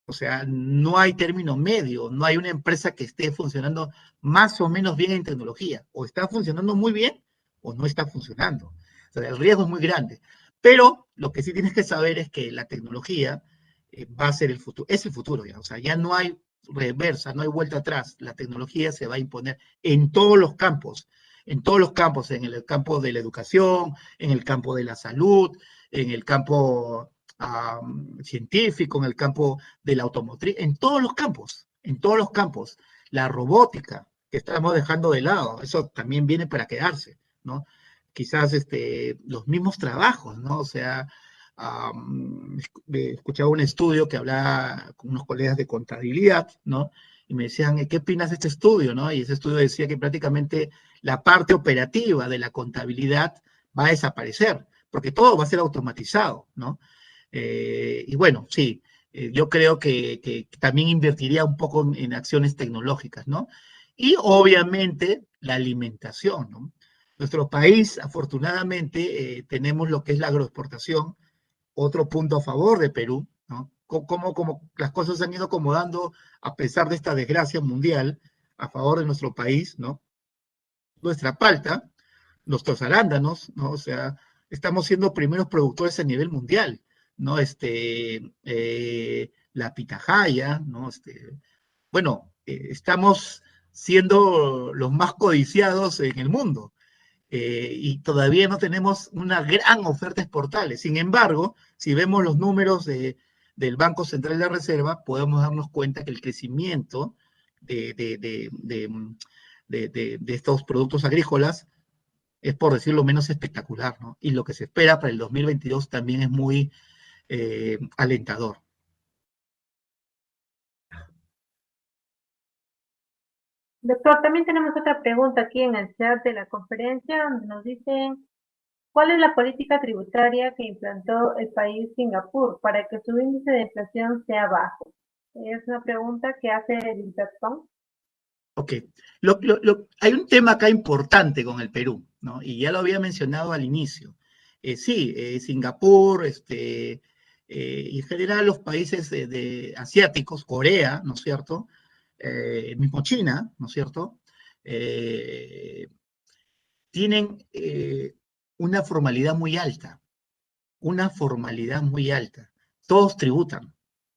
O sea, no hay término medio, no hay una empresa que esté funcionando más o menos bien en tecnología. O está funcionando muy bien o no está funcionando. O sea, el riesgo es muy grande. Pero lo que sí tienes que saber es que la tecnología va a ser el futuro, es el futuro ya. O sea, ya no hay reversa, no hay vuelta atrás. La tecnología se va a imponer en todos los campos, en el campo de la educación, en el campo de la salud, en el campo científico, en el campo de la automotriz, en todos los campos. La robótica, que estamos dejando de lado, eso también viene para quedarse, ¿no? Quizás los mismos trabajos, ¿no? O sea, escuchaba un estudio que hablaba con unos colegas de contabilidad, ¿no? Y me decían, ¿qué opinas de este estudio, no? Y ese estudio decía que prácticamente la parte operativa de la contabilidad va a desaparecer, porque todo va a ser automatizado, ¿no? Y bueno, sí, yo creo que también invertiría un poco en acciones tecnológicas, ¿no? Y obviamente la alimentación, ¿no? Nuestro país, afortunadamente, tenemos lo que es la agroexportación, otro punto a favor de Perú, ¿no? Como las cosas se han ido acomodando a pesar de esta desgracia mundial a favor de nuestro país, ¿no? Nuestra palta, nuestros arándanos, ¿no? O sea, estamos siendo primeros productores a nivel mundial, ¿no? La pitahaya, ¿no? Bueno, estamos siendo los más codiciados en el mundo y todavía no tenemos una gran oferta exportable. Sin embargo, si vemos los números del Banco Central de la Reserva, podemos darnos cuenta que el crecimiento de, de, de, de, de estos productos agrícolas es, por decirlo menos, espectacular, ¿no? Y lo que se espera para el 2022 también es muy alentador. Doctor, también tenemos otra pregunta aquí en el chat de la conferencia donde nos dicen, ¿cuál es la política tributaria que implantó el país Singapur para que su índice de inflación sea bajo? Es una pregunta que hace el Interson. Ok, hay un tema acá importante con el Perú, ¿no? Y ya lo había mencionado al inicio. Sí, Singapur, y en general los países asiáticos, Corea, ¿no es cierto? Mismo China, ¿no es cierto? Eh, tienen una formalidad muy alta, una formalidad muy alta. Todos tributan,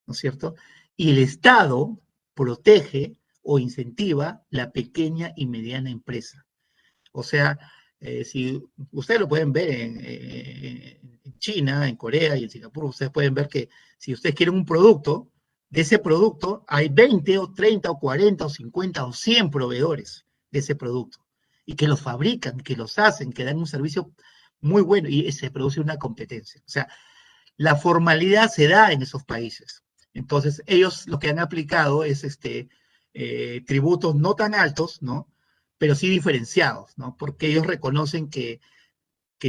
¿no es cierto? Y el Estado protege o incentiva la pequeña y mediana empresa. O sea, si ustedes lo pueden ver en China, en Corea y en Singapur, ustedes pueden ver que si ustedes quieren un producto, de ese producto hay 20 o 30 o 40 o 50 o 100 proveedores de ese producto y que los fabrican, que los hacen, que dan un servicio muy bueno y se produce una competencia. O sea, la formalidad se da en esos países. Entonces, ellos lo que han aplicado es tributos no tan altos, ¿no? Pero sí diferenciados, ¿no? Porque ellos reconocen que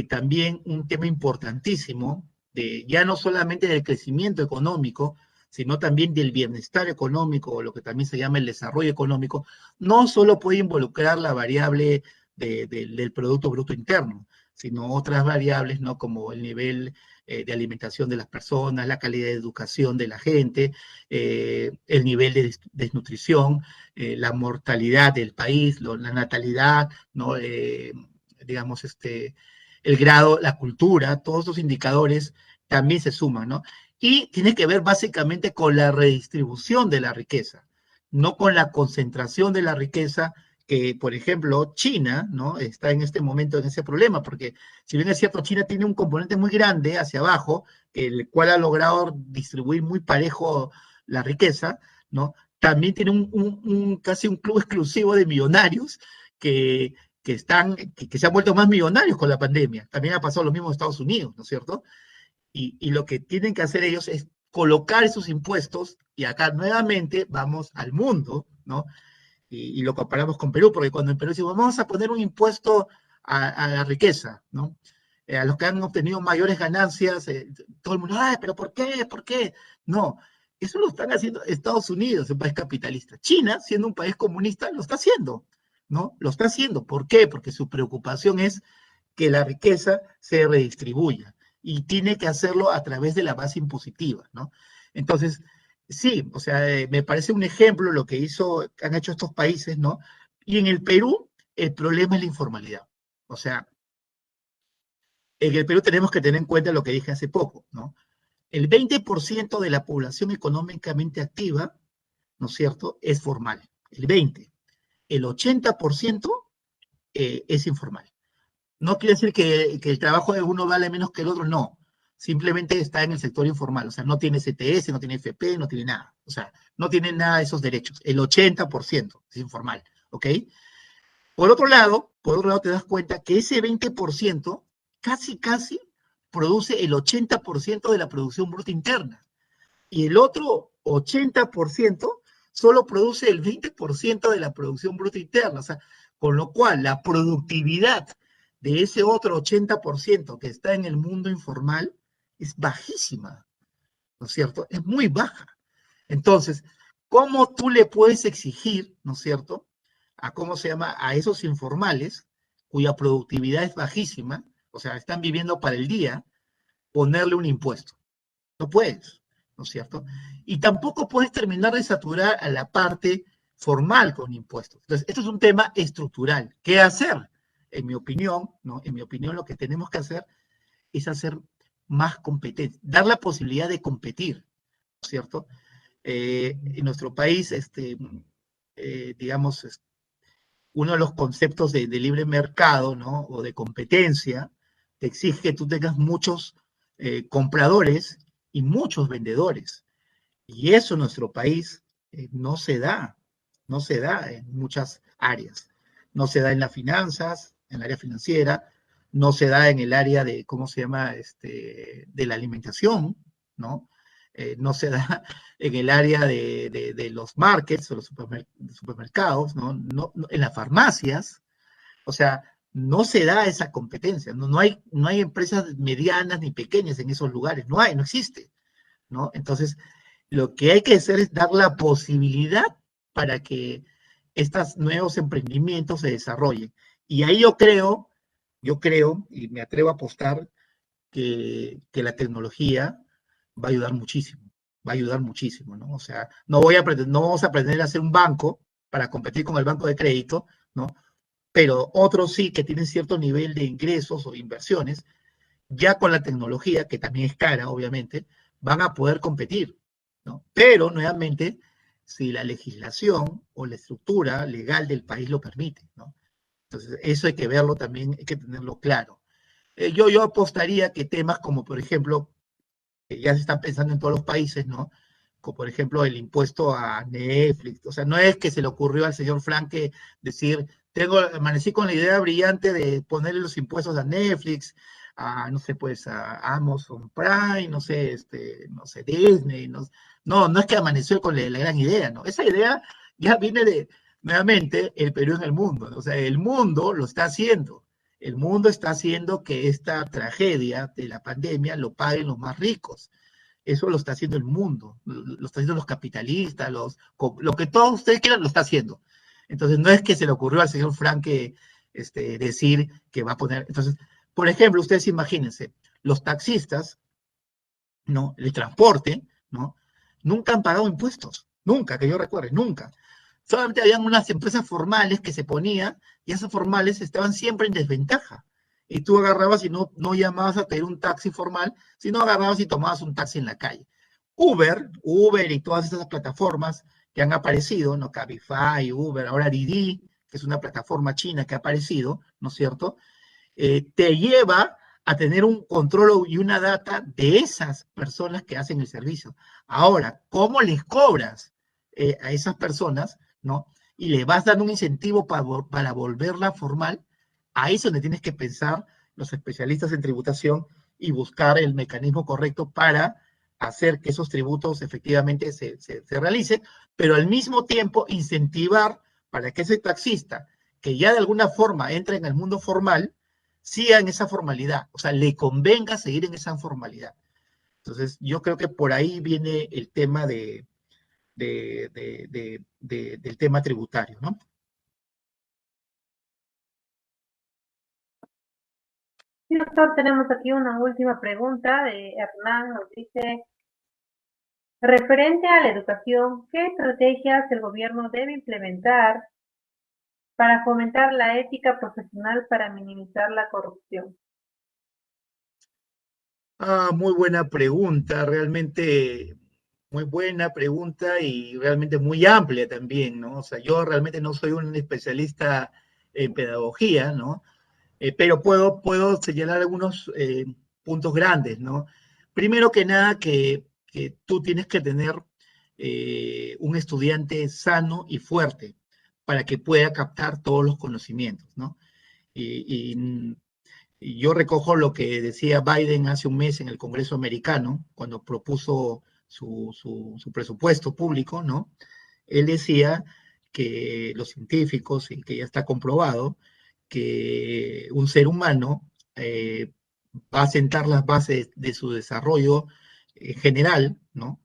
también un tema importantísimo, ya no solamente del crecimiento económico, sino también del bienestar económico, o lo que también se llama el desarrollo económico, no solo puede involucrar la variable del Producto Bruto Interno, sino otras variables, ¿no? Como el nivel de alimentación de las personas, la calidad de educación de la gente, el nivel de desnutrición, la mortalidad del país, la natalidad, ¿no? Digamos, el grado, la cultura, todos esos indicadores también se suman, ¿no? Y tiene que ver básicamente con la redistribución de la riqueza, no con la concentración de la riqueza que, por ejemplo, China, ¿no? Está en este momento en ese problema, porque si bien es cierto, China tiene un componente muy grande hacia abajo, el cual ha logrado distribuir muy parejo la riqueza, ¿no? También tiene casi un club exclusivo de millonarios que, que se han vuelto más millonarios con la pandemia. También ha pasado lo mismo en Estados Unidos, ¿no es cierto? Y lo que tienen que hacer ellos es colocar esos impuestos, y acá nuevamente vamos al mundo, ¿no? Y lo comparamos con Perú, porque cuando en Perú decimos, vamos a poner un impuesto a la riqueza, ¿no? A los que han obtenido mayores ganancias, todo el mundo, ay, pero ¿por qué? ¿Por qué? No, eso lo están haciendo Estados Unidos, un país capitalista. China, siendo un país comunista, lo está haciendo, ¿no? Lo está haciendo. ¿Por qué? Porque su preocupación es que la riqueza se redistribuya y tiene que hacerlo a través de la base impositiva, ¿no? Entonces, sí, o sea, me parece un ejemplo lo que han hecho estos países, ¿no? Y en el Perú, el problema es la informalidad. O sea, en el Perú tenemos que tener en cuenta lo que dije hace poco, ¿no? El 20% de la población económicamente activa, ¿no es cierto?, es formal. El 20%. El 80% es informal. No quiere decir que el trabajo de uno vale menos que el otro, no. Simplemente está en el sector informal, o sea, no tiene CTS, no tiene FP, no tiene nada. O sea, no tiene nada de esos derechos. El 80% es informal, ¿ok? Por otro lado te das cuenta que ese 20% casi produce el 80% de la producción bruta interna. Y el otro 80% solo produce el 20% de la producción bruta interna. O sea, con lo cual la productividad de ese otro 80% que está en el mundo informal es bajísima, ¿no es cierto? Es muy baja. Entonces, ¿cómo tú le puedes exigir, ¿no es cierto?, ¿cómo se llama?, a esos informales, cuya productividad es bajísima, o sea, están viviendo para el día, ponerle un impuesto? No puedes, ¿no es cierto? Y tampoco puedes terminar de saturar a la parte formal con impuestos. Entonces, esto es un tema estructural. ¿Qué hacer? En mi opinión, ¿no? En mi opinión, lo que tenemos que hacer es hacer más competencia, dar la posibilidad de competir, ¿no es cierto? En nuestro país, digamos, uno de los conceptos de libre mercado, ¿no?, o de competencia, te exige que tú tengas muchos compradores y muchos vendedores. Y eso en nuestro país no se da, no se da en muchas áreas. No se da en las finanzas, en el área financiera, no se da en el área de, ¿cómo se llama?, de la alimentación, ¿no? No se da en el área de los markets o los supermercados, ¿no? En las farmacias, o sea, no se da esa competencia, no hay empresas medianas ni pequeñas en esos lugares, no existe, ¿no? Entonces, lo que hay que hacer es dar la posibilidad para que estos nuevos emprendimientos se desarrollen. Y ahí yo creo, y me atrevo a apostar que la tecnología va a ayudar muchísimo, ¿no? O sea, no vamos a pretender hacer un banco para competir con el banco de crédito, ¿no? Pero otros sí que tienen cierto nivel de ingresos o inversiones, ya con la tecnología, que también es cara, obviamente, van a poder competir, ¿no? Pero, nuevamente, si la legislación o la estructura legal del país lo permite, ¿no? Entonces, eso hay que verlo también, hay que tenerlo claro. Yo apostaría que temas como, por ejemplo, ya se están pensando en todos los países, ¿no? Como por ejemplo el impuesto a Netflix. O sea, no es que se le ocurrió al señor Franke decir, amanecí con la idea brillante de ponerle los impuestos a Netflix, no sé, pues a Amazon Prime, no sé, Disney, no es que amaneció con la gran idea, ¿no? Esa idea ya viene nuevamente, el Perú en el mundo, ¿no? O sea, el mundo lo está haciendo. El mundo está haciendo que esta tragedia de la pandemia lo paguen los más ricos. Eso lo está haciendo el mundo, lo está haciendo los capitalistas, lo que todos ustedes quieran, lo está haciendo. Entonces, no es que se le ocurrió al señor Frank decir que va a poner. Entonces, por ejemplo, ustedes imagínense, los taxistas, ¿no?, el transporte, ¿no?, nunca han pagado impuestos, nunca, que yo recuerde, nunca. Solamente habían unas empresas formales que se ponían y esas formales estaban siempre en desventaja. y tú agarrabas y no llamabas a pedir un taxi formal, sino agarrabas y tomabas un taxi en la calle. Uber y todas estas plataformas que han aparecido, ¿no? Cabify, Uber, ahora Didi, que es una plataforma china que ha aparecido, ¿no es cierto? Te lleva a tener un control y una data de esas personas que hacen el servicio. Ahora, ¿cómo les cobras a esas personas, ¿no? Y le vas dando un incentivo para volverla formal. Ahí es donde tienes que pensar los especialistas en tributación y buscar el mecanismo correcto para hacer que esos tributos efectivamente se realicen, pero al mismo tiempo incentivar para que ese taxista que ya de alguna forma entra en el mundo formal, siga en esa formalidad, o sea, le convenga seguir en esa formalidad. Entonces, yo creo que por ahí viene el tema del tema tributario, ¿no? Sí, doctor, tenemos aquí una última pregunta de Hernán. Nos dice, referente a la educación, ¿qué estrategias el gobierno debe implementar para fomentar la ética profesional para minimizar la corrupción? Muy buena pregunta, realmente muy buena pregunta y realmente muy amplia también, ¿no? O sea, yo realmente no soy un especialista en pedagogía, ¿no? Pero puedo señalar algunos puntos grandes, ¿no? Primero que nada, que tú tienes que tener un estudiante sano y fuerte para que pueda captar todos los conocimientos, ¿no? Y, y, y yo recojo lo que decía Biden hace un mes en el Congreso americano, cuando propuso su presupuesto público, ¿no? Él decía que los científicos, y que ya está comprobado, que un ser humano va a sentar las bases de su desarrollo general, ¿no?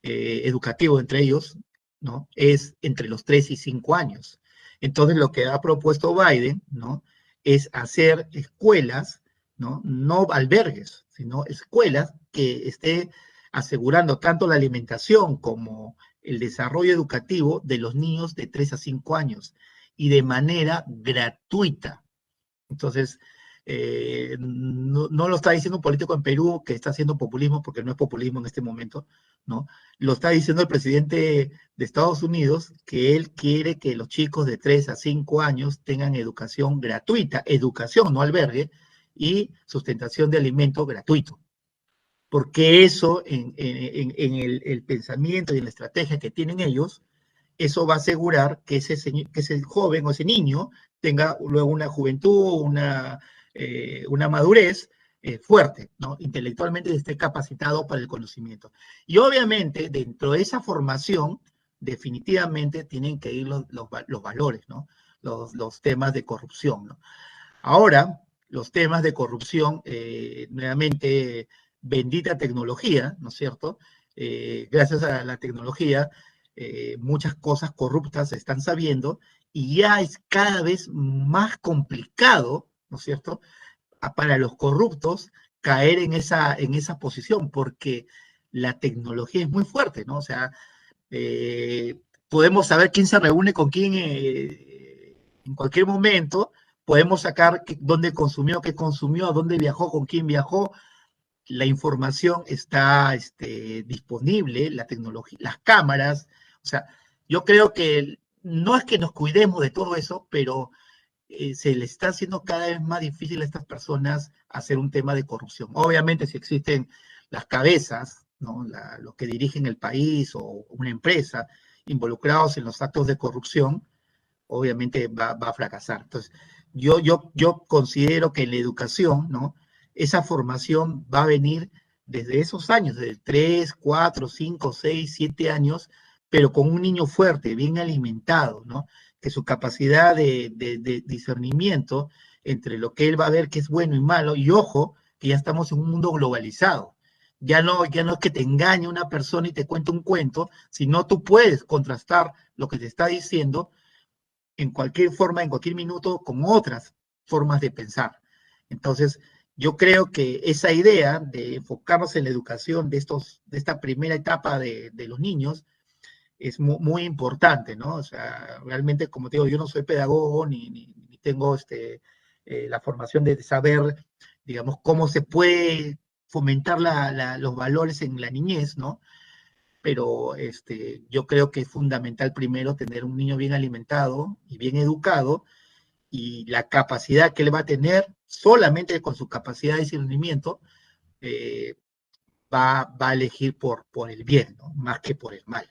Educativo entre ellos, ¿no? Es entre los 3 y 5 años. Entonces, lo que ha propuesto Biden, ¿no? Es hacer escuelas, ¿no? No albergues, sino escuelas que estén asegurando tanto la alimentación como el desarrollo educativo de los niños de 3 a 5 años y de manera gratuita. Entonces, no lo está diciendo un político en Perú que está haciendo populismo, porque no es populismo en este momento, ¿no? Lo está diciendo el presidente de Estados Unidos, que él quiere que los chicos de 3 a 5 años tengan educación gratuita, educación, no albergue, y sustentación de alimento gratuito. Porque eso, en el pensamiento y en la estrategia que tienen ellos, eso va a asegurar que que ese joven o ese niño tenga luego una juventud, una madurez fuerte, ¿no? Intelectualmente esté capacitado para el conocimiento. Y obviamente, dentro de esa formación, definitivamente tienen que ir los valores, ¿no? Los temas de corrupción, ¿no? Ahora, los temas de corrupción, nuevamente, bendita tecnología, ¿no es cierto? Gracias a la tecnología, muchas cosas corruptas se están sabiendo y ya es cada vez más complicado, ¿no es cierto?, para los corruptos caer en esa posición, porque la tecnología es muy fuerte, ¿no? O sea, podemos saber quién se reúne con quién en cualquier momento, podemos sacar dónde consumió, qué consumió, dónde viajó, con quién viajó. La información está disponible, la tecnología, las cámaras. O sea, yo creo que no es que nos cuidemos de todo eso, pero se le está haciendo cada vez más difícil a estas personas hacer un tema de corrupción. Obviamente, si existen las cabezas, ¿no? Los que dirigen el país o una empresa involucrados en los actos de corrupción, obviamente va a fracasar. Entonces, yo considero que en la educación, ¿no? Esa formación va a venir desde esos años, desde 3, 4, 5, 6, 7 años, pero con un niño fuerte, bien alimentado, ¿no? Que su capacidad de discernimiento entre lo que él va a ver que es bueno y malo, y ojo, que ya estamos en un mundo globalizado. Ya no es que te engañe una persona y te cuente un cuento, sino tú puedes contrastar lo que te está diciendo en cualquier forma, en cualquier minuto, con otras formas de pensar. Entonces, yo creo que esa idea de enfocarnos en la educación de esta primera etapa de los niños es muy importante, ¿no? O sea, realmente, como te digo, yo no soy pedagogo ni tengo la formación de saber, digamos, cómo se puede fomentar los valores en la niñez, ¿no? Pero yo creo que es fundamental primero tener un niño bien alimentado y bien educado, y la capacidad que él va a tener, solamente con su capacidad de discernimiento, eh, va a elegir por el bien, ¿no? Más que por el mal.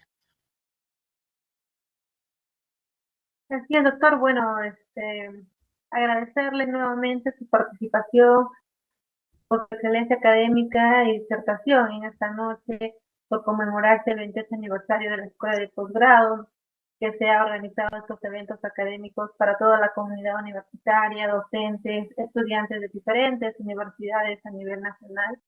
Así es, doctor. Bueno, agradecerle nuevamente su participación, por su excelencia académica y disertación en esta noche, por conmemorarse el 28 aniversario de la Escuela de Posgrado, que se ha organizado estos eventos académicos para toda la comunidad universitaria, docentes, estudiantes de diferentes universidades a nivel nacional.